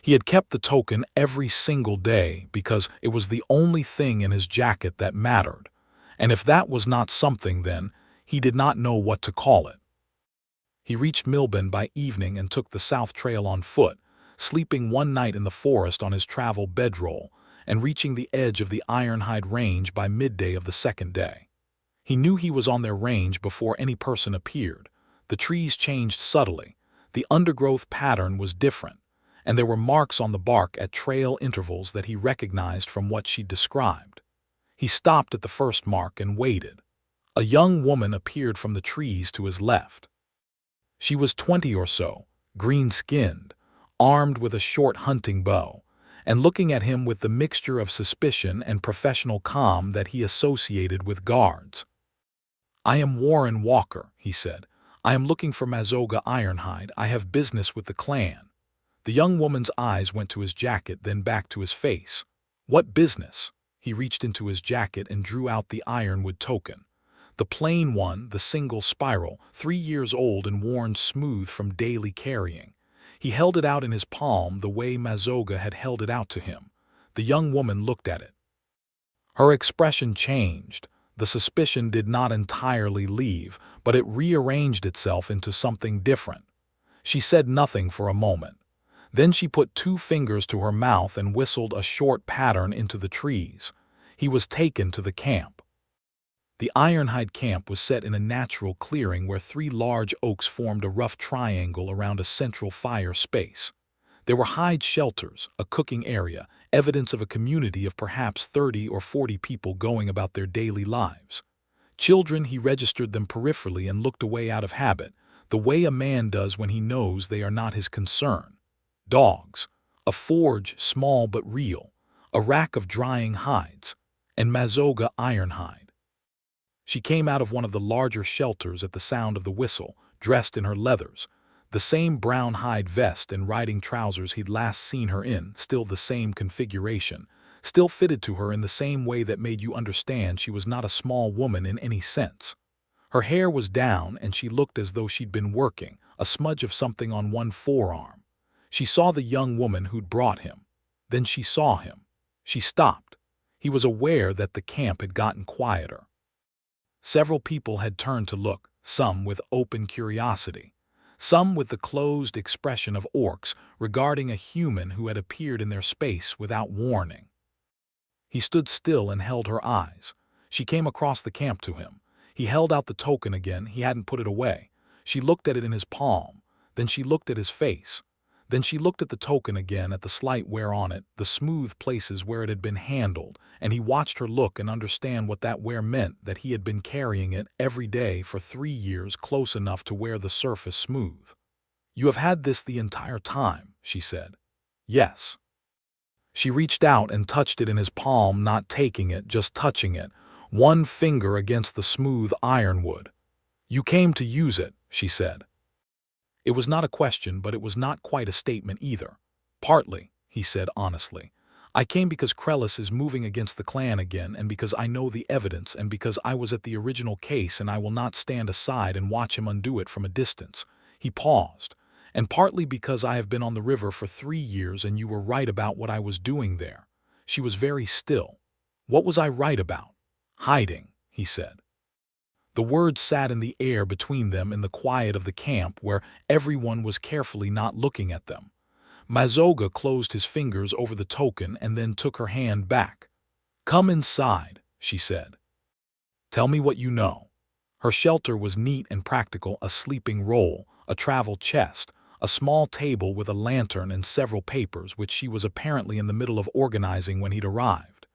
He had kept the token every single day because it was the only thing in his jacket that mattered, and if that was not something then, he did not know what to call it. He reached Milben by evening and took the south trail on foot, sleeping 1 night in the forest on his travel bedroll, and reaching the edge of the Ironhide range by midday of the 2nd day. He knew he was on their range before any person appeared. The trees changed subtly, the undergrowth pattern was different, and there were marks on the bark at trail intervals that he recognized from what she described. He stopped at the first mark and waited. A young woman appeared from the trees to his left. She was 20 or so, green-skinned, armed with a short hunting bow, and looking at him with the mixture of suspicion and professional calm that he associated with guards. "I am Warren Walker," he said. "I am looking for Mazoga Ironhide. I have business with the clan." The young woman's eyes went to his jacket, then back to his face. "What business?" He reached into his jacket and drew out the ironwood token. The plain one, the single spiral, 3 years old and worn smooth from daily carrying. He held it out in his palm the way Mazoga had held it out to him. The young woman looked at it. Her expression changed. The suspicion did not entirely leave, but it rearranged itself into something different. She said nothing for a moment. Then she put 2 fingers to her mouth and whistled a short pattern into the trees. He was taken to the camp. The Ironhide camp was set in a natural clearing where 3 large oaks formed a rough triangle around a central fire space. There were hide shelters, a cooking area, evidence of a community of perhaps 30 or 40 people going about their daily lives. Children, he registered them peripherally and looked away out of habit, the way a man does when he knows they are not his concern. Dogs, a forge small but real, a rack of drying hides, and Mazoga Ironhide. She came out of one of the larger shelters at the sound of the whistle, dressed in her leathers, the same brown hide vest and riding trousers he'd last seen her in, still the same configuration, still fitted to her in the same way that made you understand she was not a small woman in any sense. Her hair was down and she looked as though she'd been working, a smudge of something on one forearm. She saw the young woman who'd brought him. Then she saw him. She stopped. He was aware that the camp had gotten quieter. Several people had turned to look, some with open curiosity, some with the closed expression of orcs regarding a human who had appeared in their space without warning. He stood still and held her eyes. She came across the camp to him. He held out the token again. He hadn't put it away. She looked at it in his palm. Then she looked at his face. Then she looked at the token again, at the slight wear on it, the smooth places where it had been handled, and he watched her look and understand what that wear meant, that he had been carrying it every day for 3 years, close enough to wear the surface smooth. "You have had this the entire time," she said. "Yes." She reached out and touched it in his palm, not taking it, just touching it, 1 finger against the smooth ironwood. "You came to use it," she said. It was not a question, but it was not quite a statement either. "Partly," he said honestly. "I came because Krellis is moving against the clan again, and because I know the evidence, and because I was at the original case and I will not stand aside and watch him undo it from a distance." He paused. "And partly because I have been on the river for 3 years and you were right about what I was doing there." She was very still. "What was I right about?" "Hiding," he said. The words sat in the air between them in the quiet of the camp where everyone was carefully not looking at them. Mazoga closed his fingers over the token and then took her hand back. "Come inside," she said. "Tell me what you know." Her shelter was neat and practical, a sleeping roll, a travel chest, a small table with a lantern and several papers which she was apparently in the middle of organizing when he'd arrived.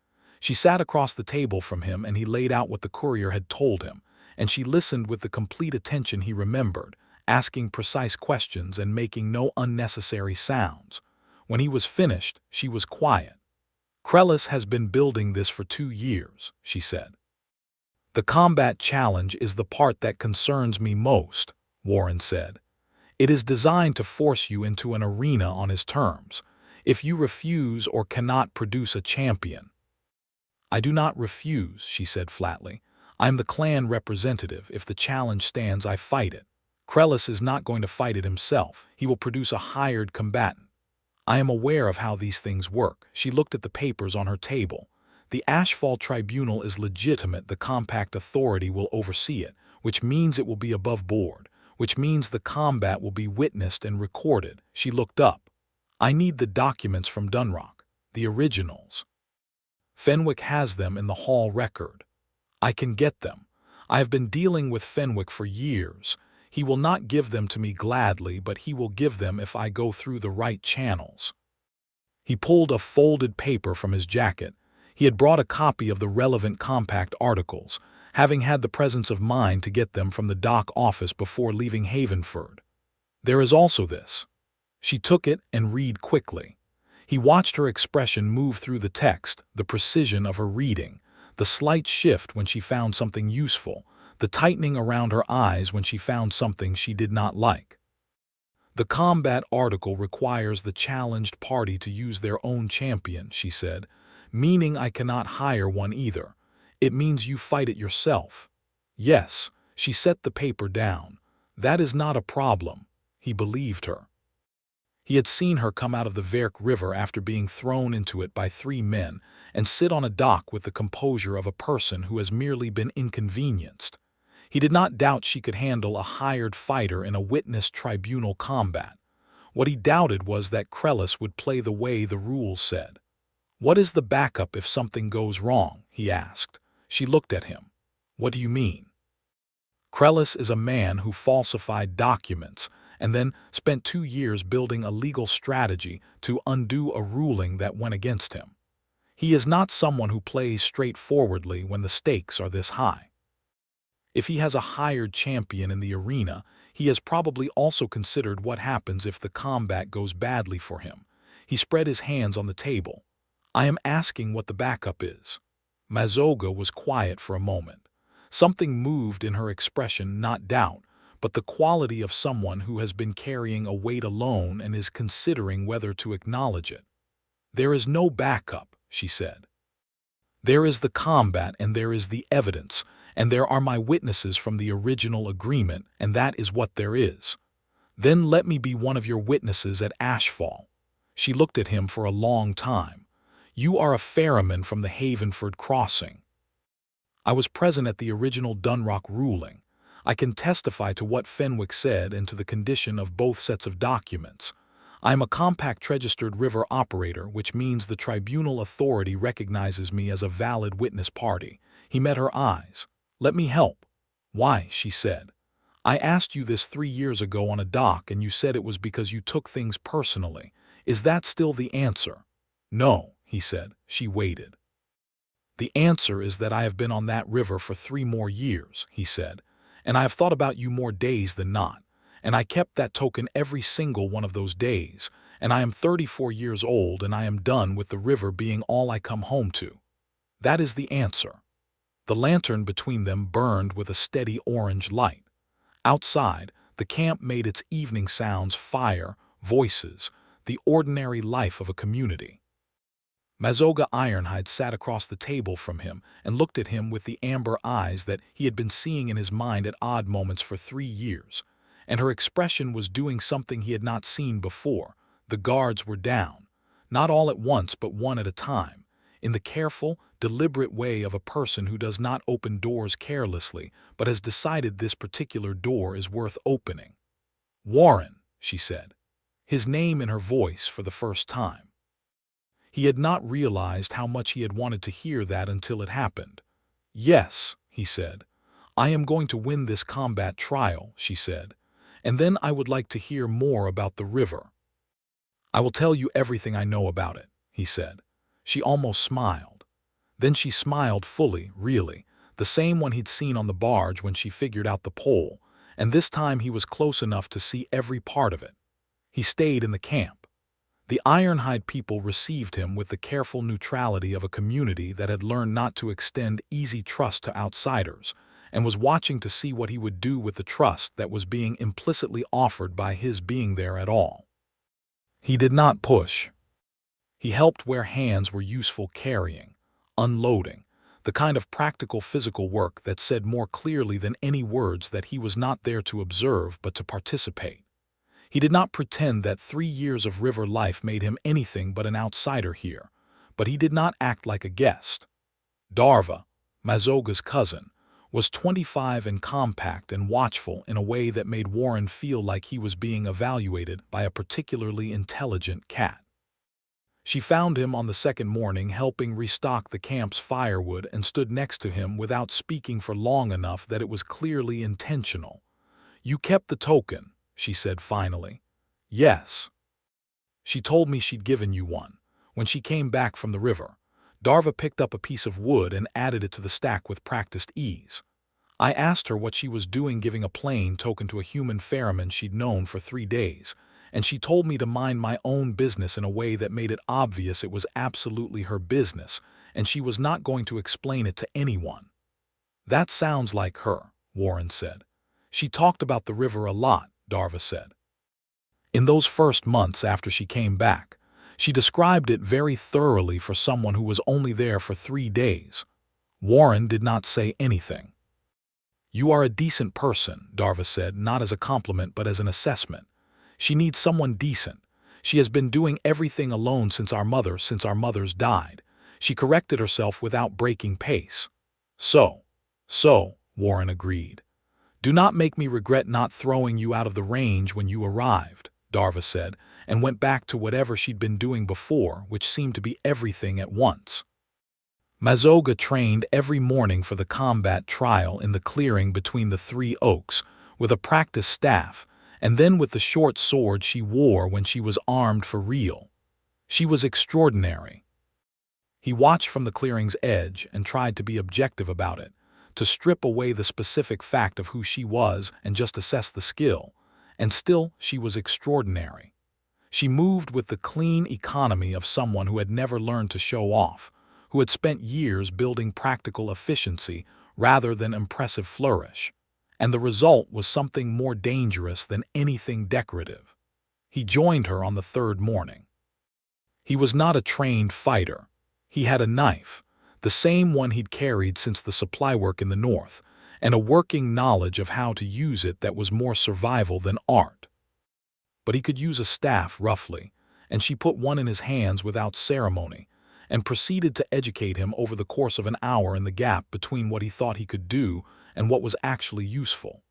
She sat across the table from him and he laid out what the courier had told him, and she listened with the complete attention he remembered, asking precise questions and making no unnecessary sounds. When he was finished, she was quiet. "Krellis has been building this for 2 years," she said. "The combat challenge is the part that concerns me most," Warren said. "It is designed to force you into an arena on his terms. If you refuse or cannot produce a champion—" "I do not refuse," she said flatly. "I am the clan representative. If the challenge stands, I fight it. Krellis is not going to fight it himself. He will produce a hired combatant. I am aware of how these things work." She looked at the papers on her table. "The Ashfall Tribunal is legitimate. The Compact Authority will oversee it, which means it will be above board, which means the combat will be witnessed and recorded." She looked up. "I need the documents from Dunrock, the originals. Fenwick has them in the hall record. I can get them. I have been dealing with Fenwick for years. He will not give them to me gladly, but he will give them if I go through the right channels." He pulled a folded paper from his jacket. He had brought a copy of the relevant compact articles, having had the presence of mind to get them from the dock office before leaving Havenford. "There is also this." She took it and read quickly. He watched her expression move through the text, the precision of her reading, the slight shift when she found something useful, the tightening around her eyes when she found something she did not like. "The combat article requires the challenged party to use their own champion," she said, "meaning I cannot hire one either. It means you fight it yourself." "Yes," she set the paper down. "That is not a problem." He believed her. He had seen her come out of the Verk River after being thrown into it by 3 men and sit on a dock with the composure of a person who has merely been inconvenienced. He did not doubt she could handle a hired fighter in a witness tribunal combat. What he doubted was that Krellis would play the way the rules said. "What is the backup if something goes wrong?" he asked. She looked at him. "What do you mean?" Krellis is a man who falsified documents and then spent 2 years building a legal strategy to undo a ruling that went against him. He is not someone who plays straightforwardly when the stakes are this high. If he has a hired champion in the arena, he has probably also considered what happens if the combat goes badly for him. He spread his hands on the table. "I am asking what the backup is." Mazoga was quiet for a moment. Something moved in her expression, not doubt, but the quality of someone who has been carrying a weight alone and is considering whether to acknowledge it. "There is no backup," she said. "There is the combat and there is the evidence, and there are my witnesses from the original agreement, and that is what there is. Then let me be one of your witnesses at Ashfall." She looked at him for a long time. "You are a ferryman from the Havenford crossing." "I was present at the original Dunrock ruling. I can testify to what Fenwick said and to the condition of both sets of documents. I am a compact-registered river operator, which means the tribunal authority recognizes me as a valid witness party." He met her eyes. "Let me help." "Why?" she said. "I asked you this 3 years ago on a dock and you said it was because you took things personally. Is that still the answer?" "No," he said. She waited. "The answer is that I have been on that river for 3 more years," he said, "and I have thought about you more days than not, and I kept that token every single one of those days, and I am 34 years old and I am done with the river being all I come home to. That is the answer." The lantern between them burned with a steady orange light. Outside, the camp made its evening sounds: fire, voices, the ordinary life of a community. Mazoga Ironhide sat across the table from him and looked at him with the amber eyes that he had been seeing in his mind at odd moments for 3 years, and her expression was doing something he had not seen before. The guards were down, not all at once but one at a time, in the careful, deliberate way of a person who does not open doors carelessly but has decided this particular door is worth opening. "Warren," she said, his name in her voice for the first time. He had not realized how much he had wanted to hear that until it happened. "Yes," he said. "I am going to win this combat trial," she said, "and then I would like to hear more about the river." "I will tell you everything I know about it," he said. She almost smiled. Then she smiled fully, really, the same one he'd seen on the barge when she figured out the pole, and this time he was close enough to see every part of it. He stayed in the camp. The Ironhide people received him with the careful neutrality of a community that had learned not to extend easy trust to outsiders, and was watching to see what he would do with the trust that was being implicitly offered by his being there at all. He did not push. He helped where hands were useful, carrying, unloading, the kind of practical physical work that said more clearly than any words that he was not there to observe but to participate. He did not pretend that 3 years of river life made him anything but an outsider here, but he did not act like a guest. Darva, Mazoga's cousin, was 25 and compact and watchful in a way that made Warren feel like he was being evaluated by a particularly intelligent cat. She found him on the second morning helping restock the camp's firewood and stood next to him without speaking for long enough that it was clearly intentional. "You kept the token," she said finally. "Yes. She told me she'd given you one. When she came back from the river, Darva picked up a piece of wood and added it to the stack with practiced ease. I asked her what she was doing giving a plain token to a human ferryman she'd known for 3 days, and she told me to mind my own business in a way that made it obvious it was absolutely her business, and she was not going to explain it to anyone." "That sounds like her," Warren said. "She talked about the river a lot," Darva said. "In those first months after she came back, she described it very thoroughly for someone who was only there for 3 days. Warren did not say anything. "You are a decent person," Darva said, not as a compliment but as an assessment. "She needs someone decent. She has been doing everything alone since our mothers died. She corrected herself without breaking pace. So, Warren agreed. Do not make me regret not throwing you out of the range when you arrived, Darva said, and went back to whatever she'd been doing before, which seemed to be everything at once. Mazoga trained every morning for the combat trial in the clearing between the 3 oaks, with a practice staff, and then with the short sword she wore when she was armed for real. She was extraordinary. He watched from the clearing's edge and tried to be objective about it, to strip away the specific fact of who she was and just assess the skill, and still she was extraordinary. She moved with the clean economy of someone who had never learned to show off, who had spent years building practical efficiency rather than impressive flourish, and the result was something more dangerous than anything decorative. He joined her on the 3rd morning. He was not a trained fighter. He had a knife, the same one he'd carried since the supply work in the north, and a working knowledge of how to use it that was more survival than art. But he could use a staff roughly, and she put one in his hands without ceremony, and proceeded to educate him over the course of an hour in the gap between what he thought he could do and what was actually useful.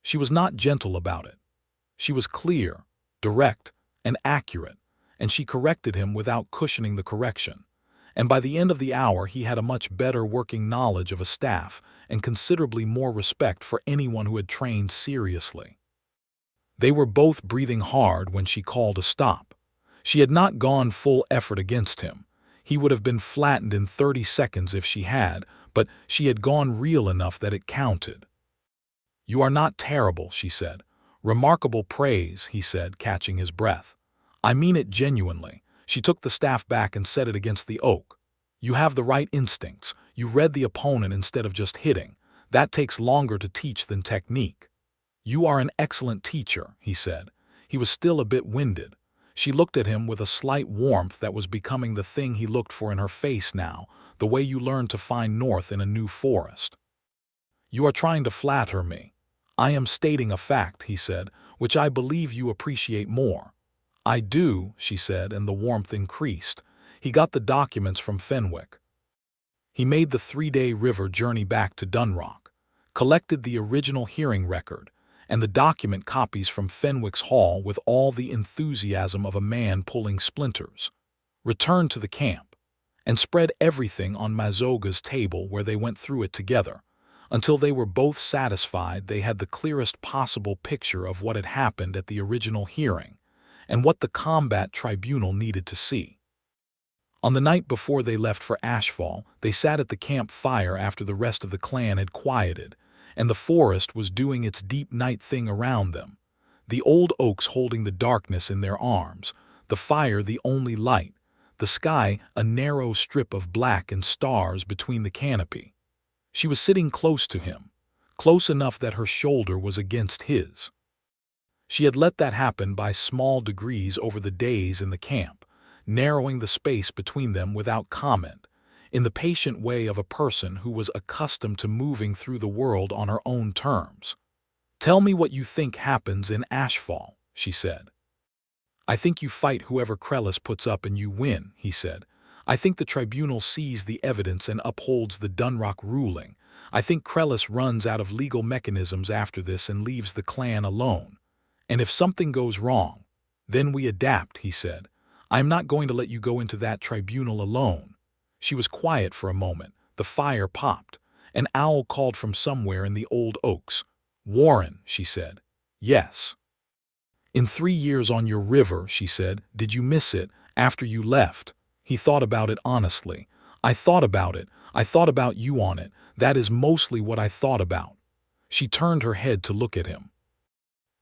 She was not gentle about it. She was clear, direct, and accurate, and she corrected him without cushioning the correction. And by the end of the hour he had a much better working knowledge of a staff and considerably more respect for anyone who had trained seriously. They were both breathing hard when she called a stop. She had not gone full effort against him. He would have been flattened in 30 seconds if she had, but she had gone real enough that it counted. "You are not terrible," she said. "Remarkable praise," he said, catching his breath. "I mean it genuinely." She took the staff back and set it against the oak. "You have the right instincts. You read the opponent instead of just hitting. That takes longer to teach than technique." "You are an excellent teacher," he said. He was still a bit winded. She looked at him with a slight warmth that was becoming the thing he looked for in her face now, the way you learn to find north in a new forest. "You are trying to flatter me." "I am stating a fact," he said, "which I believe you appreciate more." "I do," she said, and the warmth increased. He got the documents from Fenwick. He made the 3-day river journey back to Dunrock, collected the original hearing record, and the document copies from Fenwick's hall with all the enthusiasm of a man pulling splinters, returned to the camp, and spread everything on Mazoga's table where they went through it together, until they were both satisfied they had the clearest possible picture of what had happened at the original hearing, and what the combat tribunal needed to see. On the night before they left for Ashfall, they sat at the camp fire after the rest of the clan had quieted, and the forest was doing its deep night thing around them, the old oaks holding the darkness in their arms, the fire the only light, the sky a narrow strip of black and stars between the canopy. She was sitting close to him, close enough that her shoulder was against his. She had let that happen by small degrees over the days in the camp, narrowing the space between them without comment, in the patient way of a person who was accustomed to moving through the world on her own terms. "Tell me what you think happens in Ashfall," she said. "I think you fight whoever Krellis puts up and you win," he said. "I think the tribunal sees the evidence and upholds the Dunrock ruling. I think Krellis runs out of legal mechanisms after this and leaves the clan alone. And if something goes wrong, then we adapt," he said. "I am not going to let you go into that tribunal alone." She was quiet for a moment. The fire popped. An owl called from somewhere in the old oaks. "Warren," she said. "Yes." "In 3 years on your river," she said, "did you miss it after you left?" He thought about it honestly. "I thought about it. I thought about you on it. That is mostly what I thought about." She turned her head to look at him.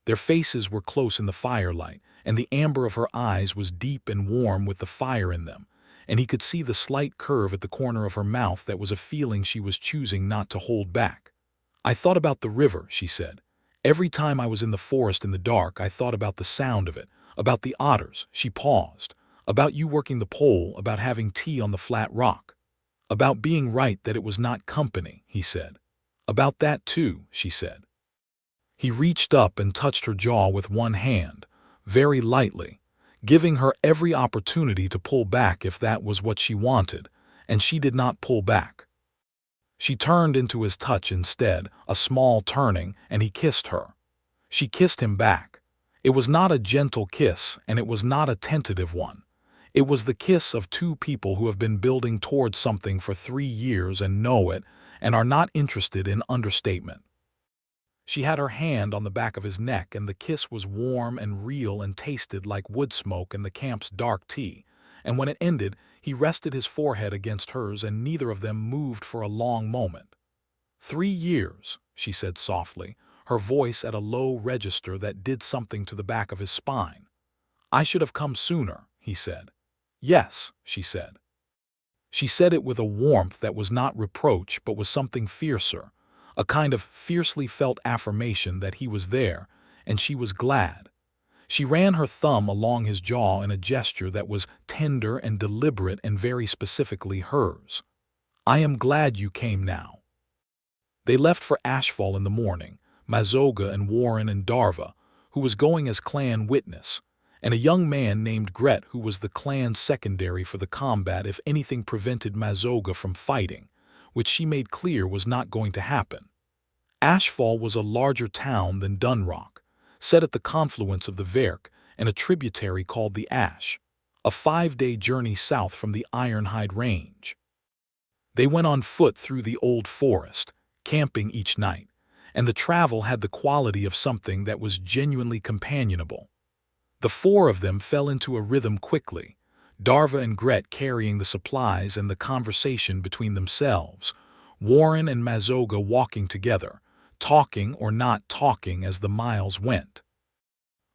Their faces were close in the firelight, and the amber of her eyes was deep and warm with the fire in them, and he could see the slight curve at the corner of her mouth that was a feeling she was choosing not to hold back. "I thought about the river," she said. "Every time I was in the forest in the dark, I thought about the sound of it, about the otters." She paused. "About you working the pole, about having tea on the flat rock. About being right that it was not company," he said. "About that too," she said. He reached up and touched her jaw with one hand, very lightly, giving her every opportunity to pull back if that was what she wanted, and she did not pull back. She turned into his touch instead, a small turning, and he kissed her. She kissed him back. It was not a gentle kiss, and it was not a tentative one. It was the kiss of two people who have been building towards something for 3 years and know it, and are not interested in understatement. She had her hand on the back of his neck, and the kiss was warm and real and tasted like wood smoke and the camp's dark tea, and when it ended, he rested his forehead against hers, and neither of them moved for a long moment. 3 years, she said softly, her voice at a low register that did something to the back of his spine. I should have come sooner, he said. Yes, she said. She said it with a warmth that was not reproach but was something fiercer, a kind of fiercely felt affirmation that he was there, and she was glad. She ran her thumb along his jaw in a gesture that was tender and deliberate and very specifically hers. I am glad you came now. They left for Ashfall in the morning, Mazoga and Warren and Darva, who was going as clan witness, and a young man named Gret who was the clan's secondary for the combat if anything prevented Mazoga from fighting, which she made clear was not going to happen. Ashfall was a larger town than Dunrock, set at the confluence of the Verk and a tributary called the Ash, a 5-day journey south from the Ironhide range. They went on foot through the old forest, camping each night, and the travel had the quality of something that was genuinely companionable. The 4 of them fell into a rhythm quickly, Darva and Gret carrying the supplies and the conversation between themselves, Warren and Mazoga walking together, talking or not talking as the miles went.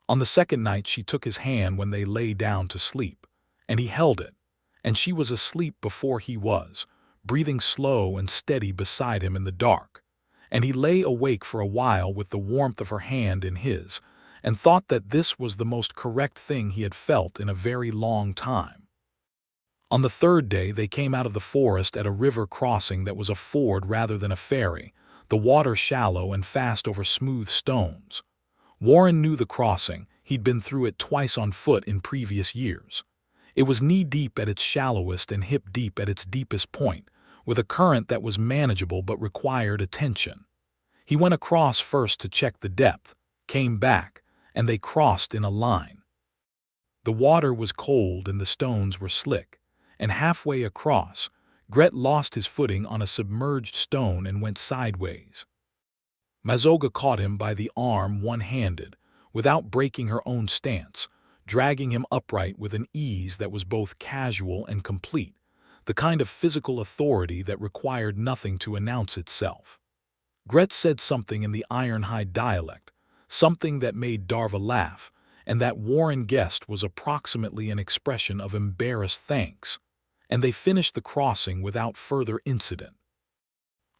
On the second night she took his hand when they lay down to sleep, and he held it, and she was asleep before he was, breathing slow and steady beside him in the dark, and he lay awake for a while with the warmth of her hand in his, and thought that this was the most correct thing he had felt in a very long time. On the 3rd day they came out of the forest at a river crossing that was a ford rather than a ferry, the water shallow and fast over smooth stones. Warren knew the crossing, he'd been through it twice on foot in previous years. It was knee-deep at its shallowest and hip-deep at its deepest point, with a current that was manageable but required attention. He went across first to check the depth, came back, and they crossed in a line. The water was cold and the stones were slick, and halfway across, Gret lost his footing on a submerged stone and went sideways. Mazoga caught him by the arm one-handed, without breaking her own stance, dragging him upright with an ease that was both casual and complete, the kind of physical authority that required nothing to announce itself. Gret said something in the Ironhide dialect, something that made Darva laugh, and that Warren guessed was approximately an expression of embarrassed thanks, and they finished the crossing without further incident.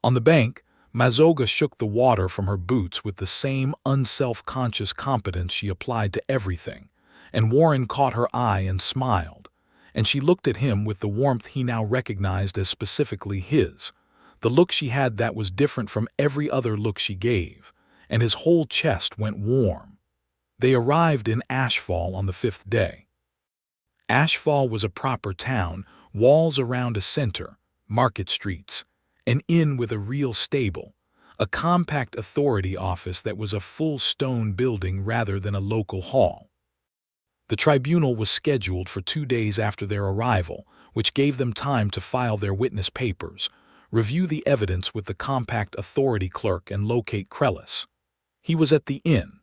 On the bank, Mazoga shook the water from her boots with the same unself-conscious competence she applied to everything, and Warren caught her eye and smiled, and she looked at him with the warmth he now recognized as specifically his, the look she had that was different from every other look she gave, and his whole chest went warm. They arrived in Ashfall on the 5th day. Ashfall was a proper town, walls around a center, market streets, an inn with a real stable, a compact authority office that was a full stone building rather than a local hall. The tribunal was scheduled for 2 days after their arrival, which gave them time to file their witness papers, review the evidence with the compact authority clerk, and locate Krellis. He was at the inn.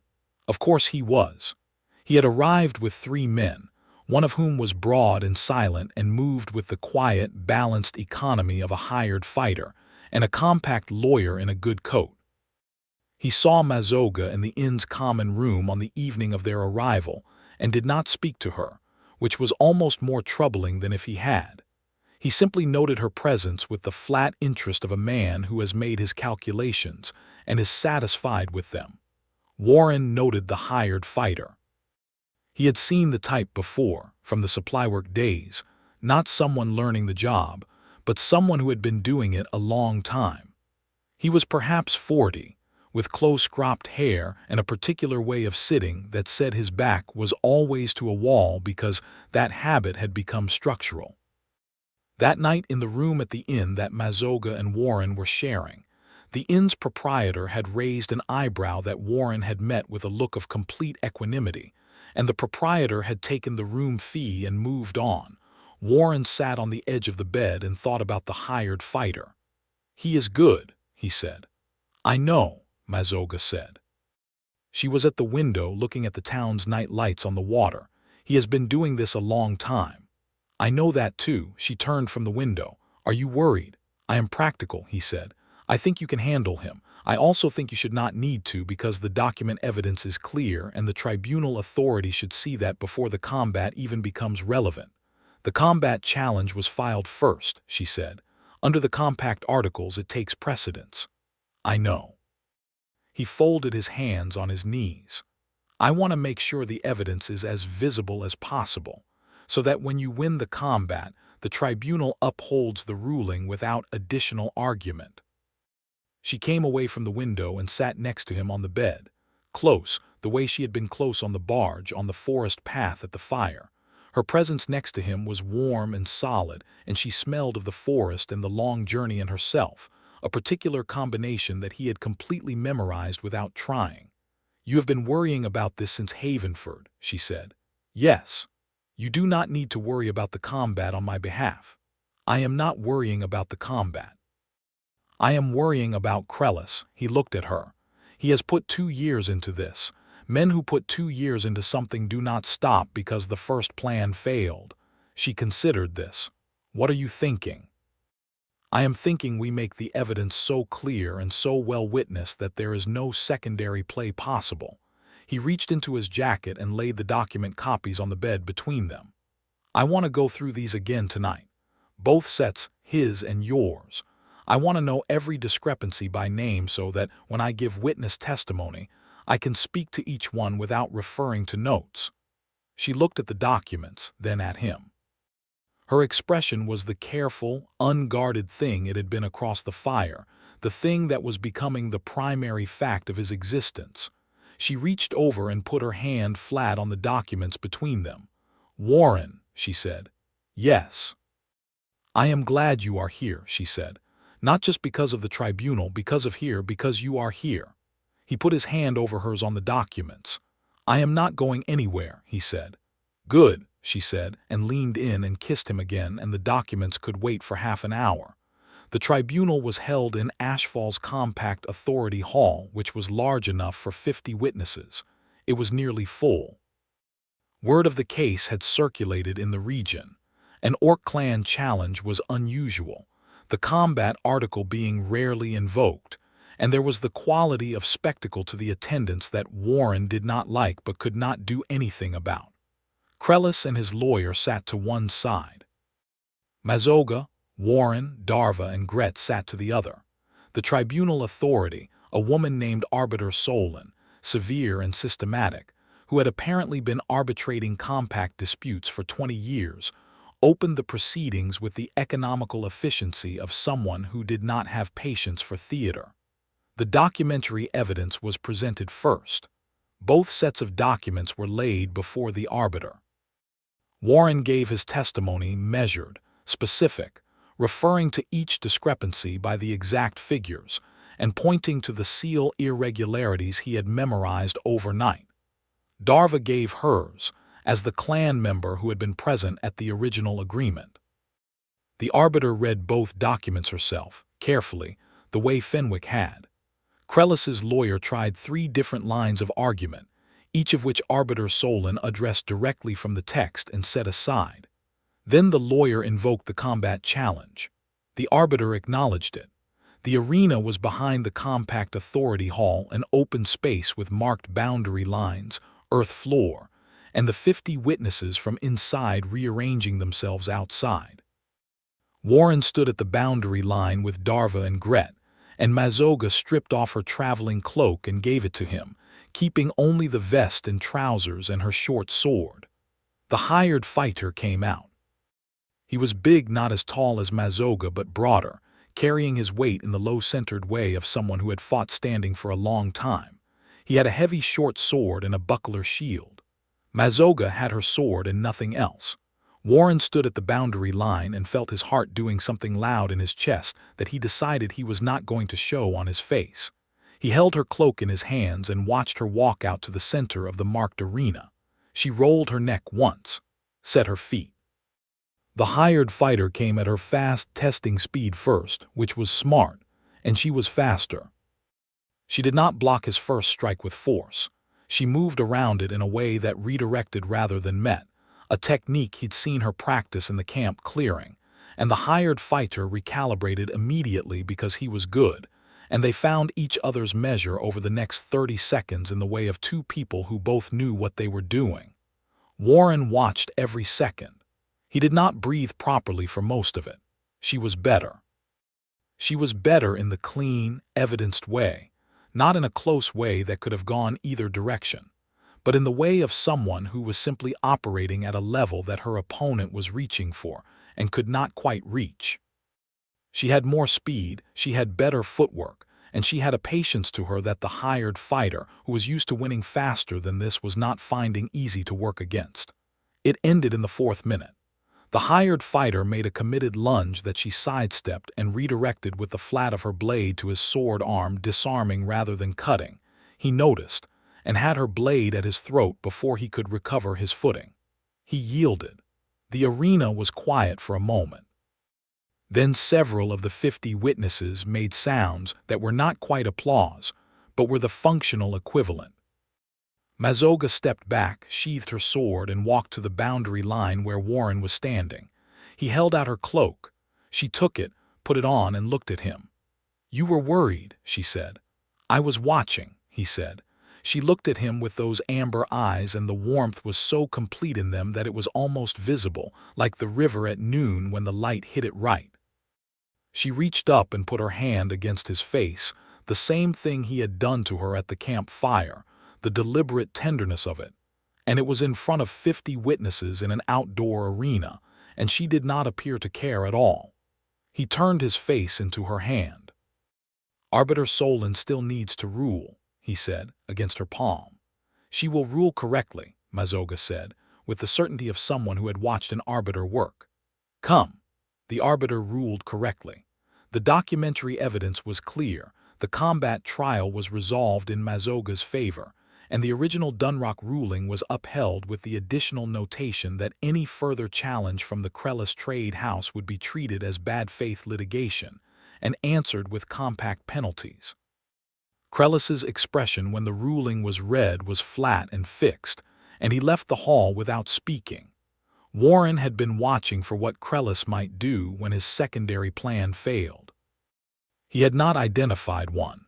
Of course he was. He had arrived with 3 men, one of whom was broad and silent and moved with the quiet, balanced economy of a hired fighter, and a compact lawyer in a good coat. He saw Mazoga in the inn's common room on the evening of their arrival and did not speak to her, which was almost more troubling than if he had. He simply noted her presence with the flat interest of a man who has made his calculations and is satisfied with them. Warren noted the hired fighter. He had seen the type before, from the supply work days, not someone learning the job, but someone who had been doing it a long time. He was perhaps 40, with close-cropped hair and a particular way of sitting that said his back was always to a wall because that habit had become structural. That night in the room at the inn that Mazoga and Warren were sharing, the inn's proprietor had raised an eyebrow that Warren had met with a look of complete equanimity, and the proprietor had taken the room fee and moved on. Warren sat on the edge of the bed and thought about the hired fighter. "He is good," he said. "I know," Mazoga said. She was at the window looking at the town's night lights on the water. "He has been doing this a long time." "I know that too." She turned from the window. "Are you worried?" "I am practical," he said. "I think you can handle him. I also think you should not need to because the document evidence is clear and the tribunal authority should see that before the combat even becomes relevant." "The combat challenge was filed first," she said. "Under the compact articles it takes precedence." "I know." He folded his hands on his knees. "I want to make sure the evidence is as visible as possible, so that when you win the combat, the tribunal upholds the ruling without additional argument." She came away from the window and sat next to him on the bed, close, the way she had been close on the barge, on the forest path at the fire. Her presence next to him was warm and solid, and she smelled of the forest and the long journey and herself, a particular combination that he had completely memorized without trying. "You have been worrying about this since Havenford," she said. "Yes. You do not need to worry about the combat on my behalf." "I am not worrying about the combat. I am worrying about Krellis." He looked at her. "He has put 2 years into this. Men who put 2 years into something do not stop because the first plan failed." She considered this. "What are you thinking?" "I am thinking we make the evidence so clear and so well witnessed that there is no secondary play possible." He reached into his jacket and laid the document copies on the bed between them. "I want to go through these again tonight. Both sets, his and yours. I want to know every discrepancy by name so that when I give witness testimony, I can speak to each one without referring to notes." She looked at the documents, then at him. Her expression was the careful, unguarded thing it had been across the fire, the thing that was becoming the primary fact of his existence. She reached over and put her hand flat on the documents between them. "Warren," she said. "Yes." "I am glad you are here," she said. "Not just because of the tribunal, because you are here." He put his hand over hers on the documents. "I am not going anywhere," he said. "Good," she said, and leaned in and kissed him again, and the documents could wait for half an hour. The tribunal was held in Ashfall's Compact Authority Hall, which was large enough for 50 witnesses. It was nearly full. Word of the case had circulated in the region. An Orc clan challenge was unusual, the combat article being rarely invoked, and there was the quality of spectacle to the attendance that Warren did not like but could not do anything about. Krellis and his lawyer sat to one side. Mazoga, Warren, Darva, and Gret sat to the other. The tribunal authority, a woman named Arbiter Solon, severe and systematic, who had apparently been arbitrating compact disputes for 20 years, opened the proceedings with the economical efficiency of someone who did not have patience for theater. The documentary evidence was presented first. Both sets of documents were laid before the arbiter. Warren gave his testimony measured, specific, referring to each discrepancy by the exact figures, and pointing to the seal irregularities he had memorized overnight. Darva gave hers, as the clan member who had been present at the original agreement. The arbiter read both documents herself, carefully, the way Fenwick had. Krellis's lawyer tried 3 different lines of argument, each of which Arbiter Solon addressed directly from the text and set aside. Then the lawyer invoked the combat challenge. The arbiter acknowledged it. The arena was behind the Compact Authority Hall, an open space with marked boundary lines, earth floor, and the 50 witnesses from inside rearranging themselves outside. Warren stood at the boundary line with Darva and Gret, and Mazoga stripped off her traveling cloak and gave it to him, keeping only the vest and trousers and her short sword. The hired fighter came out. He was big, not as tall as Mazoga but broader, carrying his weight in the low-centered way of someone who had fought standing for a long time. He had a heavy short sword and a buckler shield. Mazoga had her sword and nothing else. Warren stood at the boundary line and felt his heart doing something loud in his chest that he decided he was not going to show on his face. He held her cloak in his hands and watched her walk out to the center of the marked arena. She rolled her neck once, set her feet. The hired fighter came at her fast, testing speed first, which was smart, and she was faster. She did not block his first strike with force. She moved around it in a way that redirected rather than met, a technique he'd seen her practice in the camp clearing, and the hired fighter recalibrated immediately because he was good, and they found each other's measure over the next 30 seconds in the way of two people who both knew what they were doing. Warren watched every second. He did not breathe properly for most of it. She was better. She was better in the clean, evidenced way, not in a close way that could have gone either direction, but in the way of someone who was simply operating at a level that her opponent was reaching for and could not quite reach. She had more speed, she had better footwork, and she had a patience to her that the hired fighter, who was used to winning faster than this, was not finding easy to work against. It ended in the 4th minute. The hired fighter made a committed lunge that she sidestepped and redirected with the flat of her blade to his sword arm, disarming rather than cutting. He noticed, and had her blade at his throat before he could recover his footing. He yielded. The arena was quiet for a moment. Then several of the 50 witnesses made sounds that were not quite applause, but were the functional equivalent. Mazoga stepped back, sheathed her sword, and walked to the boundary line where Warren was standing. He held out her cloak. She took it, put it on, and looked at him. "You were worried," she said. "I was watching," he said. She looked at him with those amber eyes, and the warmth was so complete in them that it was almost visible, like the river at noon when the light hit it right. She reached up and put her hand against his face, the same thing he had done to her at the campfire, the deliberate tenderness of it. And it was in front of 50 witnesses in an outdoor arena, and she did not appear to care at all. He turned his face into her hand. "Arbiter Solon still needs to rule," he said, against her palm. "She will rule correctly," Mazoga said, with the certainty of someone who had watched an arbiter work. "Come." The arbiter ruled correctly. The documentary evidence was clear. The combat trial was resolved in Mazoga's favor, and the original Dunrock ruling was upheld with the additional notation that any further challenge from the Krellis trade house would be treated as bad faith litigation and answered with compact penalties. Krellis's expression when the ruling was read was flat and fixed, and he left the hall without speaking. Warren had been watching for what Krellis might do when his secondary plan failed. He had not identified one.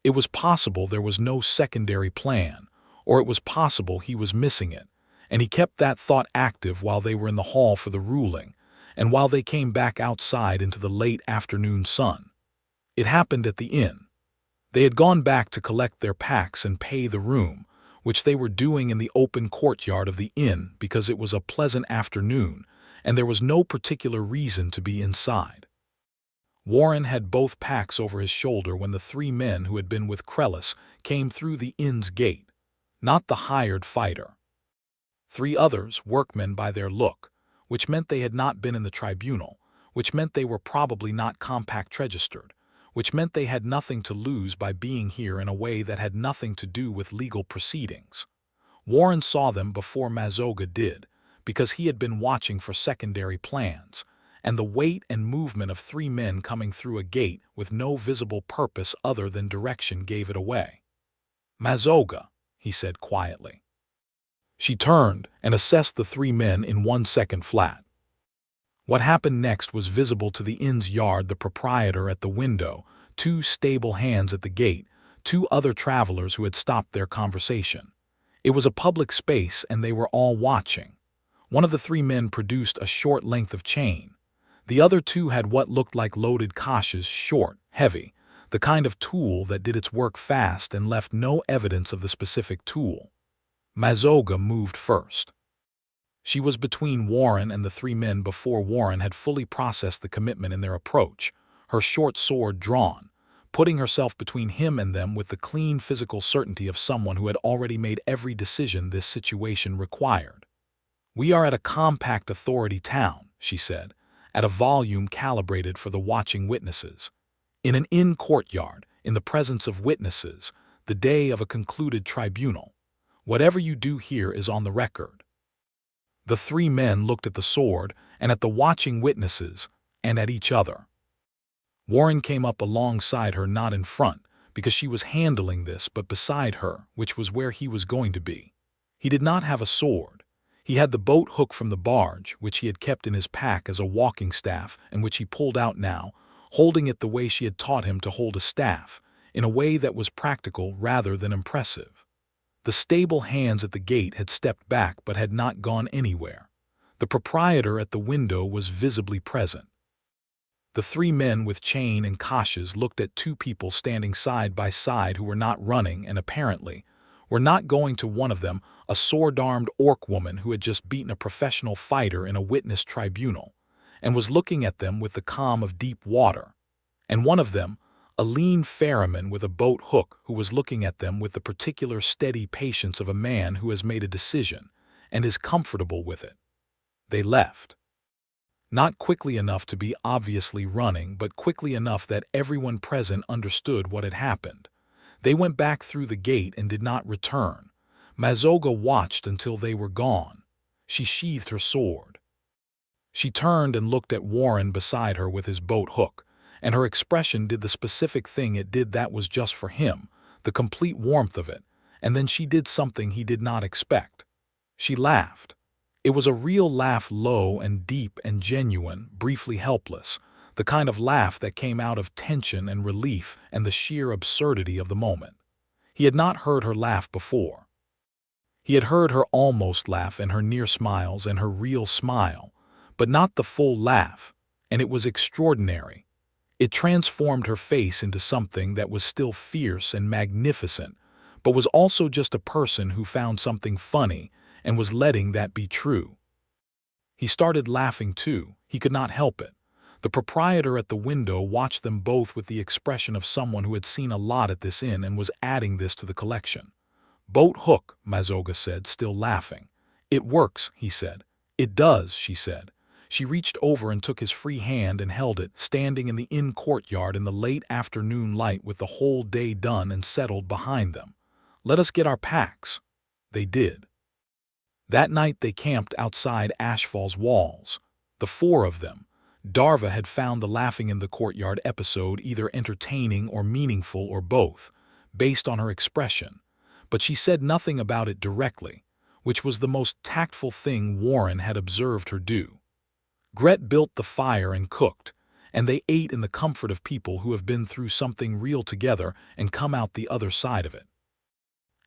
It was possible there was no secondary plan, or it was possible he was missing it, and he kept that thought active while they were in the hall for the ruling, and while they came back outside into the late afternoon sun. It happened at the inn. They had gone back to collect their packs and pay the room, which they were doing in the open courtyard of the inn because it was a pleasant afternoon, and there was no particular reason to be inside. Warren had both packs over his shoulder when the 3 men who had been with Krellis came through the inn's gate, not the hired fighter. 3 others, workmen by their look, which meant they had not been in the tribunal, which meant they were probably not compact registered, which meant they had nothing to lose by being here in a way that had nothing to do with legal proceedings. Warren saw them before Mazoga did, because he had been watching for secondary plans, and the weight and movement of 3 men coming through a gate with no visible purpose other than direction gave it away. "Mazoga," he said quietly. She turned and assessed the 3 men in 1 second flat. What happened next was visible to the inn's yard, the proprietor at the window, 2 stable hands at the gate, 2 other travelers who had stopped their conversation. It was a public space and they were all watching. One of the 3 men produced a short length of chain. The other 2 had what looked like loaded kashes, short, heavy, the kind of tool that did its work fast and left no evidence of the specific tool. Mazoga moved first. She was between Warren and the 3 men before Warren had fully processed the commitment in their approach. her short sword drawn, putting herself between him and them with the clean physical certainty of someone who had already made every decision this situation required. "We are at a compact authority town," she said, at a volume calibrated for the watching witnesses. "In an inn courtyard, in the presence of witnesses, the day of a concluded tribunal. Whatever you do here is on the record." The three men looked at the sword, and at the watching witnesses, and at each other. Warren came up alongside her, not in front, because she was handling this, but beside her, which was where he was going to be. He did not have a sword. He had the boat hook from the barge, which he had kept in his pack as a walking staff, and which he pulled out now, holding it the way she had taught him to hold a staff, in a way that was practical rather than impressive. The stable hands at the gate had stepped back but had not gone anywhere. The proprietor at the window was visibly present. The three men with chain and caches looked at two people standing side by side who were not running and apparently were not going to. One of them, a sword-armed orc woman who had just beaten a professional fighter in a witness tribunal, and was looking at them with the calm of deep water. And one of them, a lean ferryman with a boat hook who was looking at them with the particular steady patience of a man who has made a decision and is comfortable with it. They left. Not quickly enough to be obviously running, but quickly enough that everyone present understood what had happened. They went back through the gate and did not return. Mazoga watched until they were gone. She sheathed her sword. She turned and looked at Warren beside her with his boat hook, and her expression did the specific thing it did that was just for him, the complete warmth of it, and then she did something he did not expect. She laughed. It was a real laugh, low and deep and genuine, briefly helpless, the kind of laugh that came out of tension and relief and the sheer absurdity of the moment. He had not heard her laugh before. He had heard her almost laugh and her near smiles and her real smile, but not the full laugh, and it was extraordinary. It transformed her face into something that was still fierce and magnificent, but was also just a person who found something funny and was letting that be true. He started laughing too. He could not help it. The proprietor at the window watched them both with the expression of someone who had seen a lot at this inn and was adding this to the collection. "Boat hook," Mazoga said, still laughing. "It works," he said. "It does," she said. She reached over and took his free hand and held it, standing in the inn courtyard in the late afternoon light with the whole day done and settled behind them. "Let us get our packs." They did. That night they camped outside Ashfall's walls. The four of them. Darva had found the laughing in the courtyard episode either entertaining or meaningful or both, based on her expression, but she said nothing about it directly, which was the most tactful thing Warren had observed her do. Gret built the fire and cooked, and they ate in the comfort of people who have been through something real together and come out the other side of it.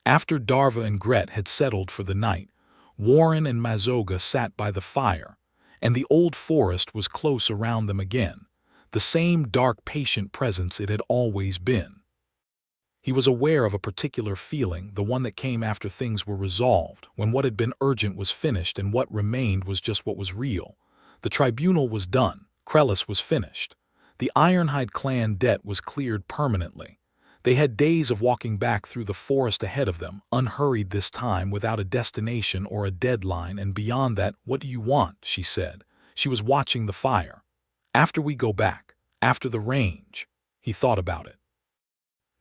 After Darva and Gret had settled for the night, Warren and Mazoga sat by the fire, and the old forest was close around them again, the same dark, patient presence it had always been. He was aware of a particular feeling, the one that came after things were resolved, when what had been urgent was finished and what remained was just what was real. The tribunal was done. Krellis was finished. The Ironhide clan debt was cleared permanently. They had days of walking back through the forest ahead of them, unhurried this time, without a destination or a deadline, and beyond that, "What do you want?" she said. She was watching the fire. "After we go back, after the range." He thought about it.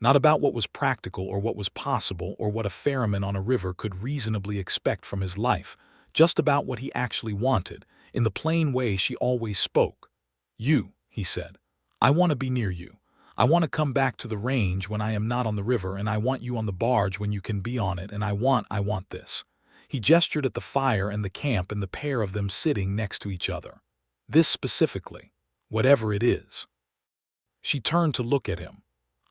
Not about what was practical or what was possible or what a ferryman on a river could reasonably expect from his life, just about what he actually wanted, in the plain way she always spoke. "You," he said. "I want to be near you. I want to come back to the range when I am not on the river, and I want you on the barge when you can be on it, and I want this." He gestured at the fire and the camp and the pair of them sitting next to each other. "This specifically, whatever it is." She turned to look at him.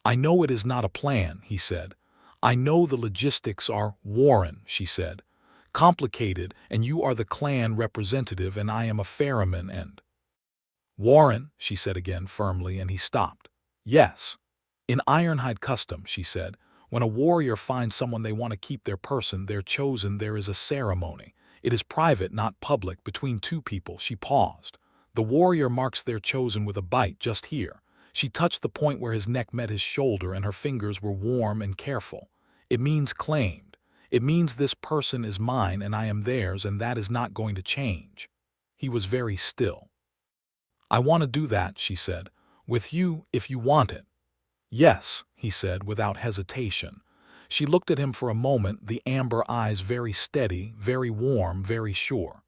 "I know it is not a plan," he said. "I know the logistics are, Warren," she said, "complicated, and you are the clan representative and I am a ferryman and—" "Warren," she said again firmly, and he stopped. "Yes. In Ironhide custom," she said, "when a warrior finds someone they want to keep their person, their chosen, there is a ceremony. It is private, not public, between two people." She paused. "The warrior marks their chosen with a bite just here." She touched the point where his neck met his shoulder, and her fingers were warm and careful. "It means claimed. It means this person is mine and I am theirs, and that is not going to change." He was very still. "I want to do that," she said. "With you, if you want it." "Yes," he said without hesitation. She looked at him for a moment, the amber eyes very steady, very warm, very sure.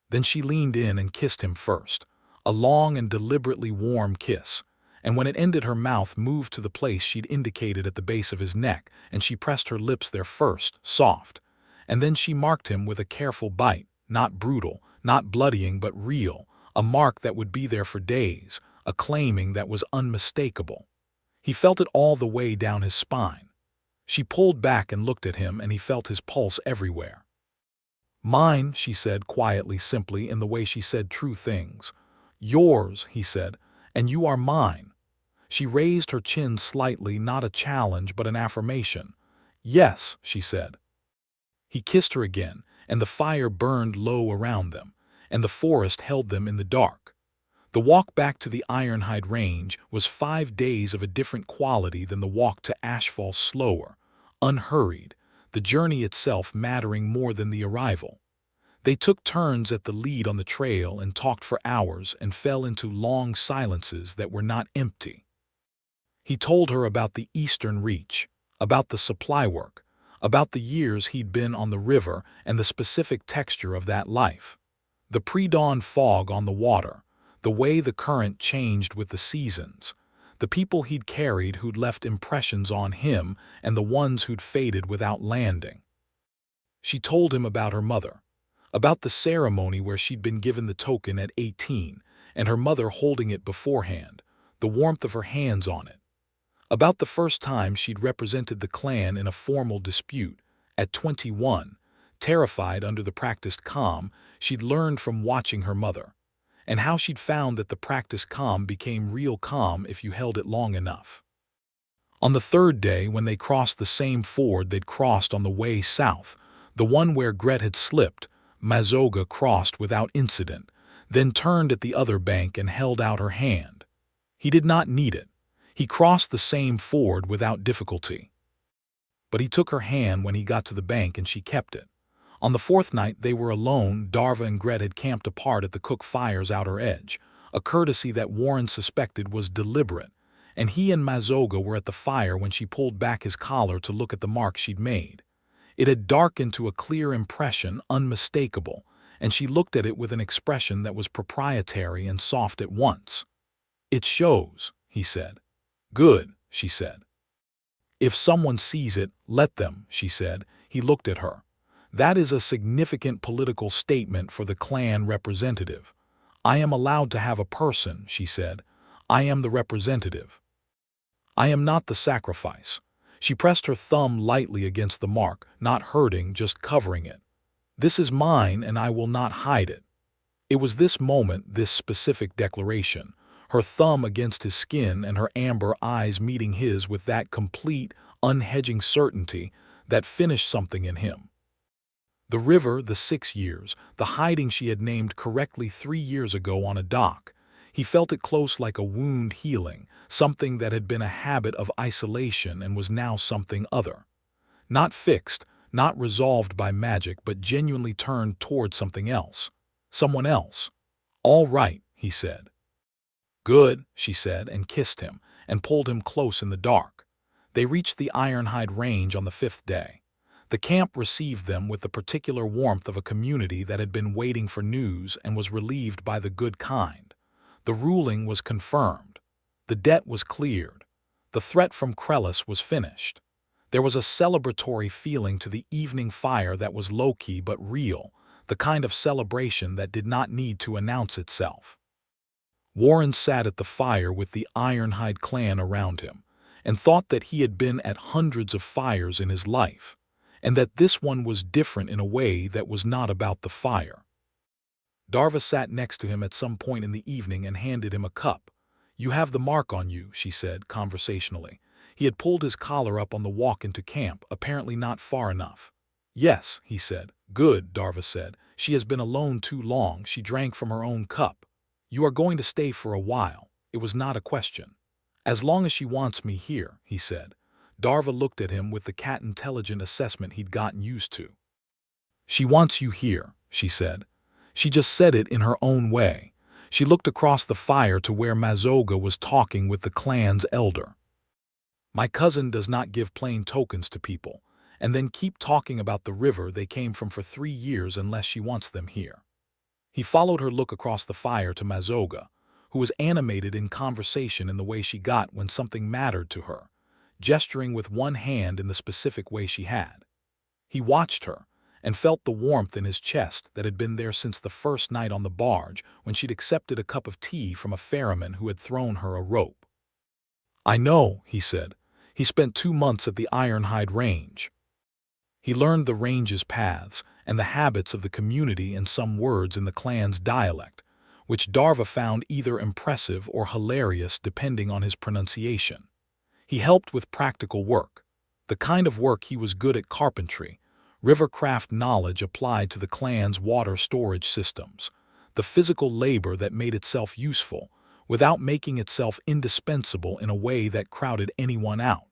Then she leaned in and kissed him first, a long and deliberately warm kiss, and when it ended her mouth moved to the place she'd indicated at the base of his neck, and she pressed her lips there first, soft, and then she marked him with a careful bite, not brutal, not bloodying but real, a mark that would be there for days, a claiming that was unmistakable. He felt it all the way down his spine. She pulled back and looked at him, and he felt his pulse everywhere. "Mine," she said quietly, simply, in the way she said true things. "Yours," he said, "and you are mine." She raised her chin slightly, not a challenge but an affirmation. "Yes," she said. He kissed her again, and the fire burned low around them, and the forest held them in the dark. The walk back to the Ironhide range was 5 days of a different quality than the walk to Ashfall, slower, unhurried, the journey itself mattering more than the arrival. They took turns at the lead on the trail and talked for hours and fell into long silences that were not empty. He told her about the eastern reach, about the supply work, about the years he'd been on the river and the specific texture of that life. The pre-dawn fog on the water, the way the current changed with the seasons, the people he'd carried who'd left impressions on him and the ones who'd faded without landing. She told him about her mother, about the ceremony where she'd been given the token at 18 and her mother holding it beforehand, the warmth of her hands on it. About the first time she'd represented the clan in a formal dispute, at 21, terrified under the practiced calm she'd learned from watching her mother, and how she'd found that the practiced calm became real calm if you held it long enough. On the third day, when they crossed the same ford they'd crossed on the way south, the one where Gret had slipped, Mazoga crossed without incident, then turned at the other bank and held out her hand. He did not need it. He crossed the same ford without difficulty. But he took her hand when he got to the bank and she kept it. On the fourth night they were alone. Darva and Gret had camped apart at the cook fire's outer edge, a courtesy that Warren suspected was deliberate, and he and Mazoga were at the fire when she pulled back his collar to look at the mark she'd made. It had darkened to a clear impression, unmistakable, and she looked at it with an expression that was proprietary and soft at once. "It shows," he said. "Good," she said. "If someone sees it, let them," she said. He looked at her. "That is a significant political statement for the clan representative." "I am allowed to have a person," she said. "I am the representative. I am not the sacrifice." She pressed her thumb lightly against the mark, not hurting, just covering it. "This is mine and I will not hide it." It was this moment, this specific declaration, her thumb against his skin and her amber eyes meeting his with that complete, unhedging certainty, that finished something in him. The river, the 6 years, the hiding she had named correctly 3 years ago on a dock. He felt it close, like a wound healing, something that had been a habit of isolation and was now something other. Not fixed, not resolved by magic, but genuinely turned toward something else. Someone else. "All right," he said. "Good," she said, and kissed him, and pulled him close in the dark. They reached the Ironhide range on the 5th day. The camp received them with the particular warmth of a community that had been waiting for news and was relieved by the good kind. The ruling was confirmed. The debt was cleared. The threat from Krellis was finished. There was a celebratory feeling to the evening fire that was low-key but real, the kind of celebration that did not need to announce itself. Warren sat at the fire with the Ironhide clan around him, and thought that he had been at hundreds of fires in his life, and that this one was different in a way that was not about the fire. Darva sat next to him at some point in the evening and handed him a cup. "You have the mark on you," she said conversationally. He had pulled his collar up on the walk into camp, apparently not far enough. "Yes," he said. "Good," Darva said. "She has been alone too long." She drank from her own cup. "You are going to stay for a while. It was not a question. "As long as she wants me here," he said. Darva looked at him with the cat-intelligent assessment he'd gotten used to. "She wants you here," she said. She just said it in her own way. She looked across the fire to where Mazoga was talking with the clan's elder. "My cousin does not give plain tokens to people, and then keep talking about the river they came from for 3 years unless she wants them here." He followed her look across the fire to Mazoga, who was animated in conversation in the way she got when something mattered to her, gesturing with one hand in the specific way she had. He watched her, and felt the warmth in his chest that had been there since the first night on the barge when she'd accepted a cup of tea from a ferryman who had thrown her a rope. "I know," he said. He spent 2 months at the Ironhide range. He learned the range's paths and the habits of the community and some words in the clan's dialect, which Darva found either impressive or hilarious depending on his pronunciation. He helped with practical work, the kind of work he was good at: carpentry, rivercraft knowledge applied to the clan's water storage systems, the physical labor that made itself useful without making itself indispensable in a way that crowded anyone out.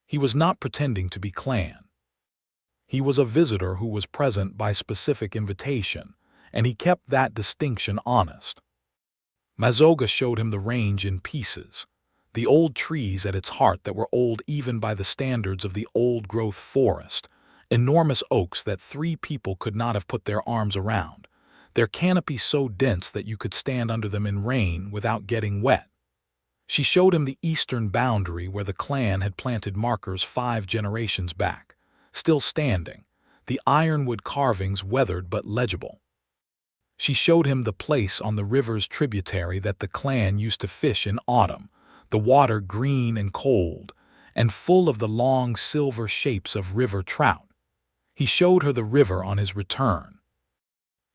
He was not pretending to be clan. He was a visitor who was present by specific invitation, and he kept that distinction honest. Mazoga showed him the range in pieces, the old trees at its heart that were old even by the standards of the old-growth forest, enormous oaks that 3 people could not have put their arms around, their canopy so dense that you could stand under them in rain without getting wet. She showed him the eastern boundary where the clan had planted markers 5 generations back, still standing, the ironwood carvings weathered but legible. She showed him the place on the river's tributary that the clan used to fish in autumn, the water green and cold, and full of the long silver shapes of river trout. He showed her the river on his return.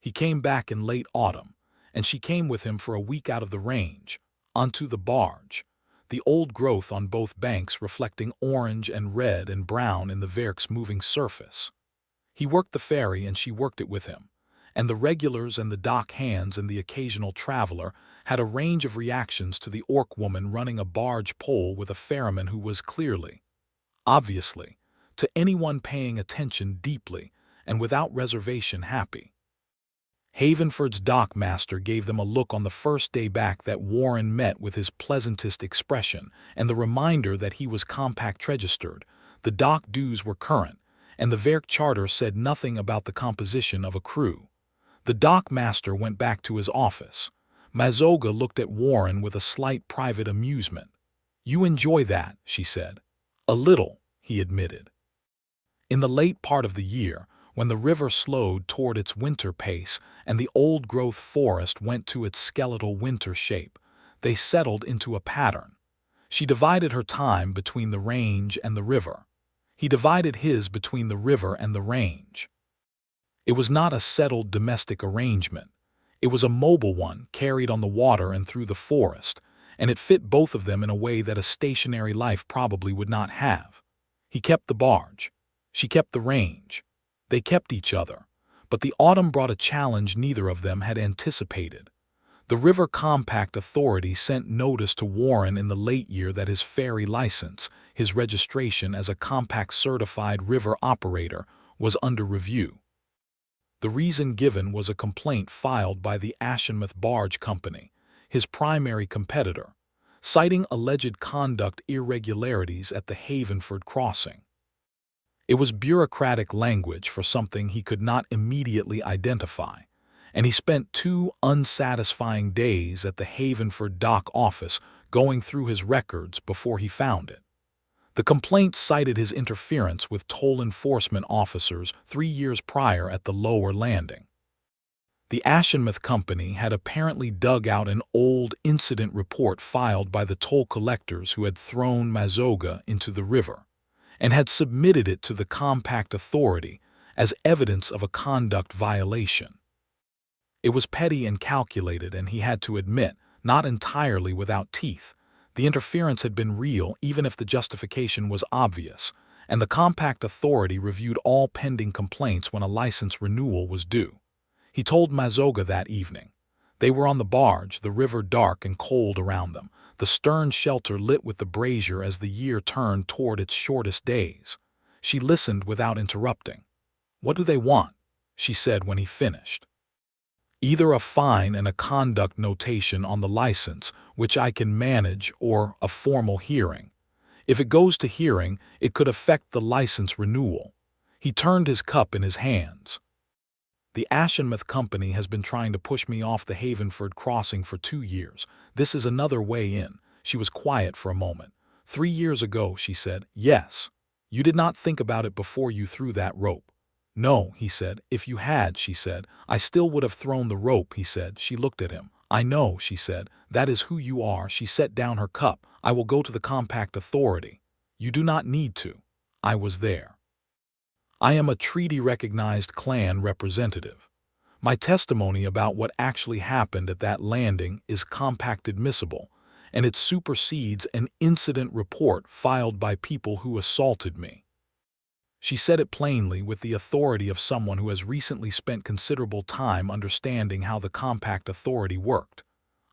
He came back in late autumn, and she came with him for a week out of the range, onto the barge, the old growth on both banks reflecting orange and red and brown in the Verk's moving surface. He worked the ferry and she worked it with him, and the regulars and the dock hands and the occasional traveler had a range of reactions to the orc woman running a barge pole with a ferryman who was clearly, obviously, to anyone paying attention deeply and without reservation happy. Havenford's dockmaster gave them a look on the first day back that Warren met with his pleasantest expression and the reminder that he was compact registered, the dock dues were current, and the Verk charter said nothing about the composition of a crew. The dockmaster went back to his office. Mazoga looked at Warren with a slight private amusement. "You enjoy that," she said. "A little," he admitted. In the late part of the year, when the river slowed toward its winter pace and the old-growth forest went to its skeletal winter shape, they settled into a pattern. She divided her time between the range and the river. He divided his between the river and the range. It was not a settled domestic arrangement. It was a mobile one carried on the water and through the forest, and it fit both of them in a way that a stationary life probably would not have. He kept the barge. She kept the range. They kept each other, but the autumn brought a challenge neither of them had anticipated. The River Compact Authority sent notice to Warren in the late year that his ferry license, his registration as a compact certified river operator, was under review. The reason given was a complaint filed by the Ashenmouth Barge Company, his primary competitor, citing alleged conduct irregularities at the Havenford crossing. It was bureaucratic language for something he could not immediately identify, and he spent 2 unsatisfying days at the Havenford dock office going through his records before he found it. The complaint cited his interference with toll enforcement officers 3 years prior at the lower landing. The Ashenmouth Company had apparently dug out an old incident report filed by the toll collectors who had thrown Mazoga into the river, and had submitted it to the Compact Authority as evidence of a conduct violation. It was petty and calculated, and he had to admit, not entirely without teeth, the interference had been real even if the justification was obvious, and the Compact Authority reviewed all pending complaints when a license renewal was due. He told Mazoga that evening. They were on the barge, the river dark and cold around them, the stern shelter lit with the brazier as the year turned toward its shortest days. She listened without interrupting. "What do they want?" she said when he finished. "Either a fine and a conduct notation on the license, which I can manage, or a formal hearing. If it goes to hearing, it could affect the license renewal." He turned his cup in his hands. "The Ashenmouth Company has been trying to push me off the Havenford crossing for 2 years. This is another way in." She was quiet for a moment. "3 years ago," she said. "Yes. You did not think about it before you threw that rope." "No," he said. "If you had," she said, "I still would have thrown the rope," he said. She looked at him. "I know," she said. "That is who you are." She set down her cup. "I will go to the Compact Authority." "You do not need to. I was there. I am a treaty-recognized clan representative. My testimony about what actually happened at that landing is compact admissible, and it supersedes an incident report filed by people who assaulted me." She said it plainly, with the authority of someone who has recently spent considerable time understanding how the Compact Authority worked.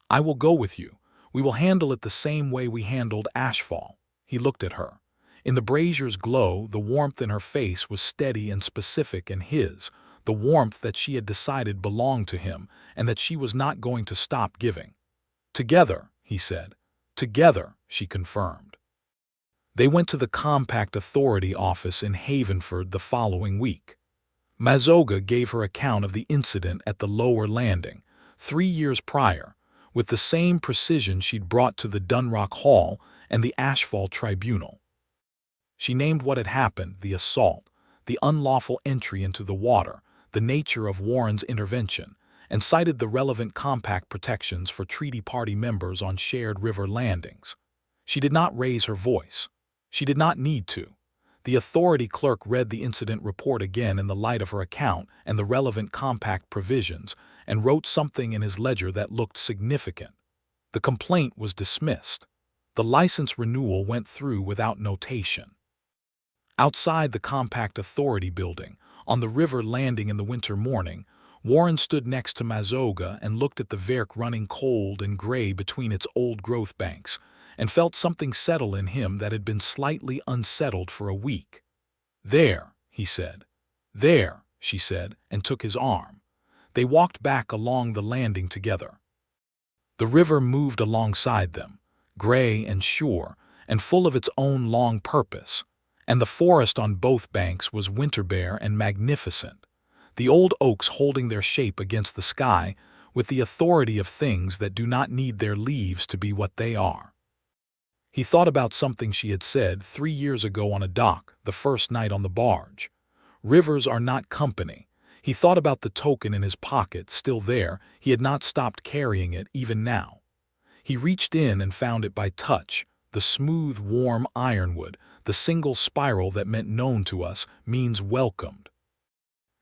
"I will go with you. We will handle it the same way we handled Ashfall." He looked at her. In the brazier's glow, the warmth in her face was steady and specific, and his, the warmth that she had decided belonged to him and that she was not going to stop giving. "Together," he said. "Together," she confirmed. They went to the Compact Authority office in Havenford the following week. Mazoga gave her account of the incident at the lower landing, 3 years prior, with the same precision she'd brought to the Dunrock Hall and the Ashfall Tribunal. She named what had happened: the assault, the unlawful entry into the water, the nature of Warren's intervention, and cited the relevant compact protections for treaty party members on shared river landings. She did not raise her voice. She did not need to. The authority clerk read the incident report again in the light of her account and the relevant compact provisions, and wrote something in his ledger that looked significant. The complaint was dismissed. The license renewal went through without notation. Outside the Compact Authority building, on the river landing in the winter morning, Warren stood next to Mazoga and looked at the Verk running cold and gray between its old-growth banks, and felt something settle in him that had been slightly unsettled for a week. "There," he said. "There," she said, and took his arm. They walked back along the landing together. The river moved alongside them, gray and sure, and full of its own long purpose, and the forest on both banks was winter-bare and magnificent, the old oaks holding their shape against the sky with the authority of things that do not need their leaves to be what they are. He thought about something she had said 3 years ago on a dock, the first night on the barge. Rivers are not company. He thought about the token in his pocket, still there. He had not stopped carrying it, even now. He reached in and found it by touch, the smooth, warm ironwood, the single spiral that meant known to us, means welcomed.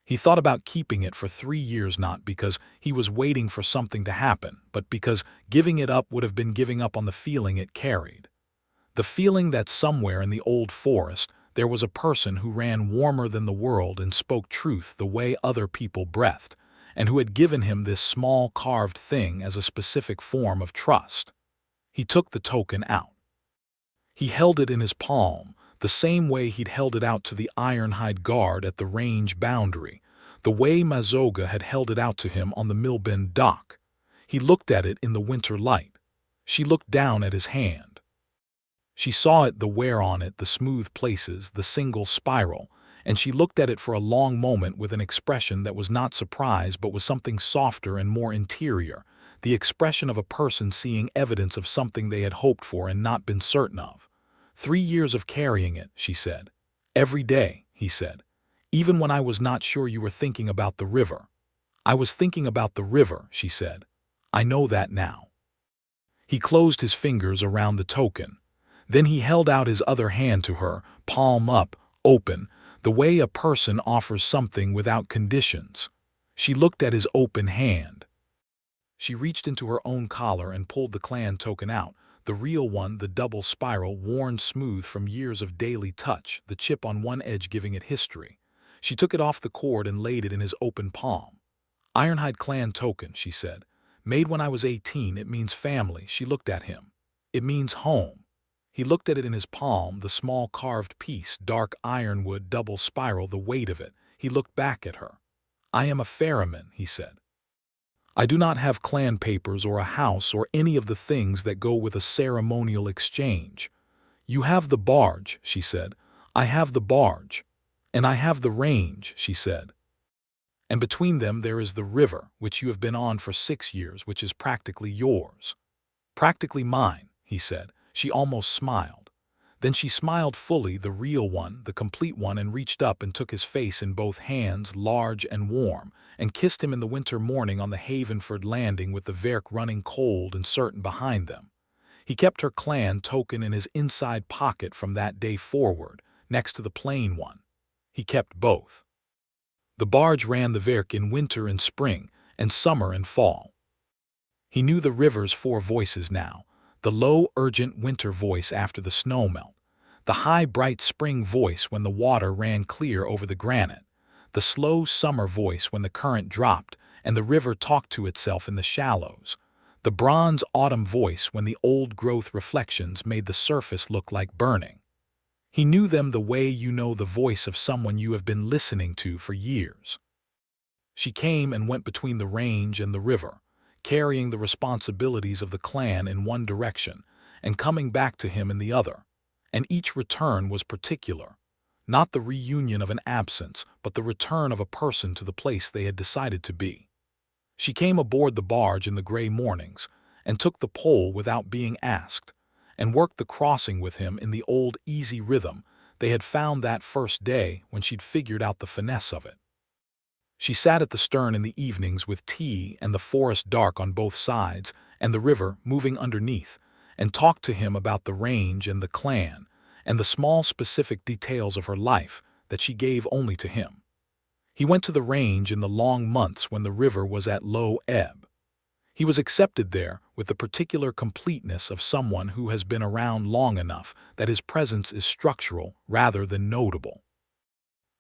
He thought about keeping it for 3 years, not because he was waiting for something to happen, but because giving it up would have been giving up on the feeling it carried. The feeling that somewhere in the old forest there was a person who ran warmer than the world and spoke truth the way other people breathed, and who had given him this small carved thing as a specific form of trust. He took the token out. He held it in his palm, the same way he'd held it out to the Ironhide guard at the range boundary, the way Mazoga had held it out to him on the Millbend dock. He looked at it in the winter light. She looked down at his hand. She saw it, the wear on it, the smooth places, the single spiral, and she looked at it for a long moment with an expression that was not surprise but was something softer and more interior, the expression of a person seeing evidence of something they had hoped for and not been certain of. 3 years of carrying it, she said. Every day, he said. Even when I was not sure you were thinking about the river. I was thinking about the river, she said. I know that now. He closed his fingers around the token. Then he held out his other hand to her, palm up, open, the way a person offers something without conditions. She looked at his open hand. She reached into her own collar and pulled the clan token out, the real one, the double spiral, worn smooth from years of daily touch, the chip on one edge giving it history. She took it off the cord and laid it in his open palm. Ironhide clan token, she said. Made when I was 18, it means family. She looked at him. It means home. He looked at it in his palm, the small carved piece, dark ironwood, double spiral, the weight of it. He looked back at her. I am a ferryman, he said. I do not have clan papers or a house or any of the things that go with a ceremonial exchange. You have the barge, she said. I have the barge. And I have the range, she said. And between them there is the river, which you have been on for 6 years, which is practically yours. Practically mine, he said. She almost smiled. Then she smiled fully, the real one, the complete one, and reached up and took his face in both hands, large and warm, and kissed him in the winter morning on the Havenford landing with the Verk running cold and certain behind them. He kept her clan token in his inside pocket from that day forward, next to the plain one. He kept both. The barge ran the Verk in winter and spring, and summer and fall. He knew the river's 4 voices now, the low, urgent winter voice after the snow melt, the high, bright spring voice when the water ran clear over the granite, the slow summer voice when the current dropped and the river talked to itself in the shallows, the bronze autumn voice when the old-growth reflections made the surface look like burning. He knew them the way you know the voice of someone you have been listening to for years. She came and went between the range and the river, carrying the responsibilities of the clan in one direction and coming back to him in the other, and each return was particular, not the reunion of an absence, but the return of a person to the place they had decided to be. She came aboard the barge in the gray mornings and took the pole without being asked, and worked the crossing with him in the old easy rhythm they had found that first day when she'd figured out the finesse of it. She sat at the stern in the evenings with tea and the forest dark on both sides and the river moving underneath, and talked to him about the range and the clan and the small specific details of her life that she gave only to him. He went to the range in the long months when the river was at low ebb. He was accepted there with the particular completeness of someone who has been around long enough that his presence is structural rather than notable.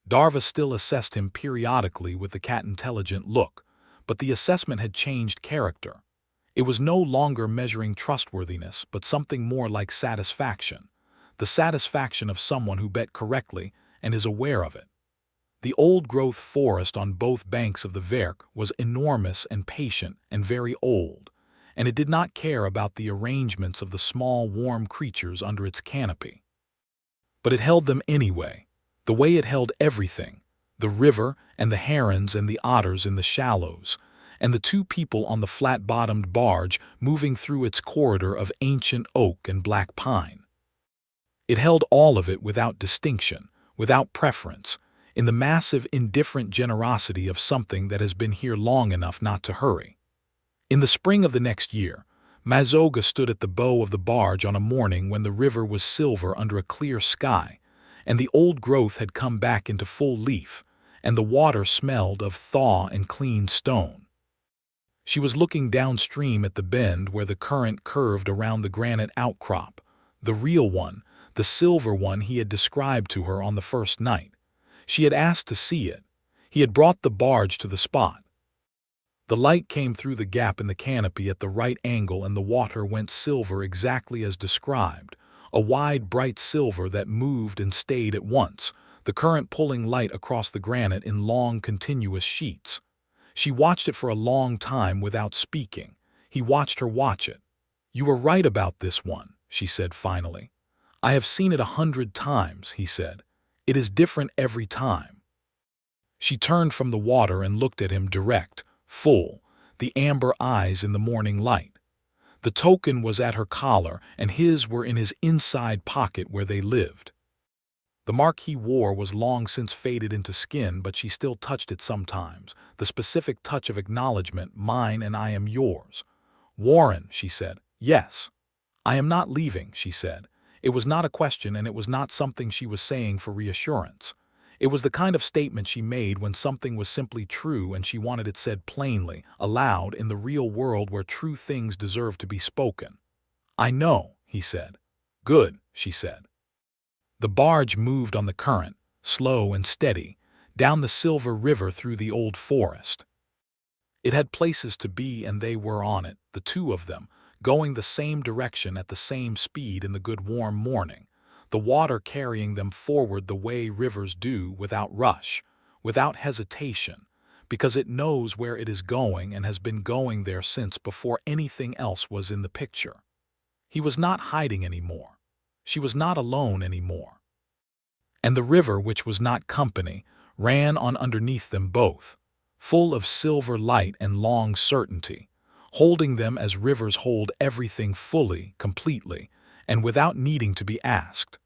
Darva still assessed him periodically with the cat-intelligent look, but the assessment had changed character. It was no longer measuring trustworthiness, but something more like satisfaction, the satisfaction of someone who bet correctly and is aware of it. The old-growth forest on both banks of the Verk was enormous and patient and very old, and it did not care about the arrangements of the small, warm creatures under its canopy. But it held them anyway, the way it held everything, the river and the herons and the otters in the shallows, and the 2 people on the flat-bottomed barge moving through its corridor of ancient oak and black pine. It held all of it without distinction, without preference, in the massive, indifferent generosity of something that has been here long enough not to hurry. In the spring of the next year, Mazoga stood at the bow of the barge on a morning when the river was silver under a clear sky, and the old growth had come back into full leaf, and the water smelled of thaw and clean stone. She was looking downstream at the bend where the current curved around the granite outcrop, the real one, the silver one he had described to her on the first night. She had asked to see it. He had brought the barge to the spot. The light came through the gap in the canopy at the right angle and the water went silver exactly as described, a wide, bright silver that moved and stayed at once, the current pulling light across the granite in long, continuous sheets. She watched it for a long time without speaking. He watched her watch it. "You were right about this one," she said finally. "I have seen it 100 times," he said. "It is different every time." She turned from the water and looked at him direct, full, the amber eyes in the morning light. The token was at her collar, and his were in his inside pocket where they lived. The mark he wore was long since faded into skin, but she still touched it sometimes, the specific touch of acknowledgement, mine and I am yours. "Warren," she said. "Yes." "I am not leaving," she said. It was not a question, and it was not something she was saying for reassurance. It was the kind of statement she made when something was simply true and she wanted it said plainly, aloud, in the real world where true things deserve to be spoken. "I know," he said. "Good," she said. The barge moved on the current, slow and steady, down the silver river through the old forest. It had places to be, and they were on it, the two of them, going the same direction at the same speed in the good warm morning, the water carrying them forward the way rivers do, without rush, without hesitation, because it knows where it is going and has been going there since before anything else was in the picture. He was not hiding any more. She was not alone any more. And the river, which was not company, ran on underneath them both, full of silver light and long certainty, holding them as rivers hold everything fully, completely, and without needing to be asked,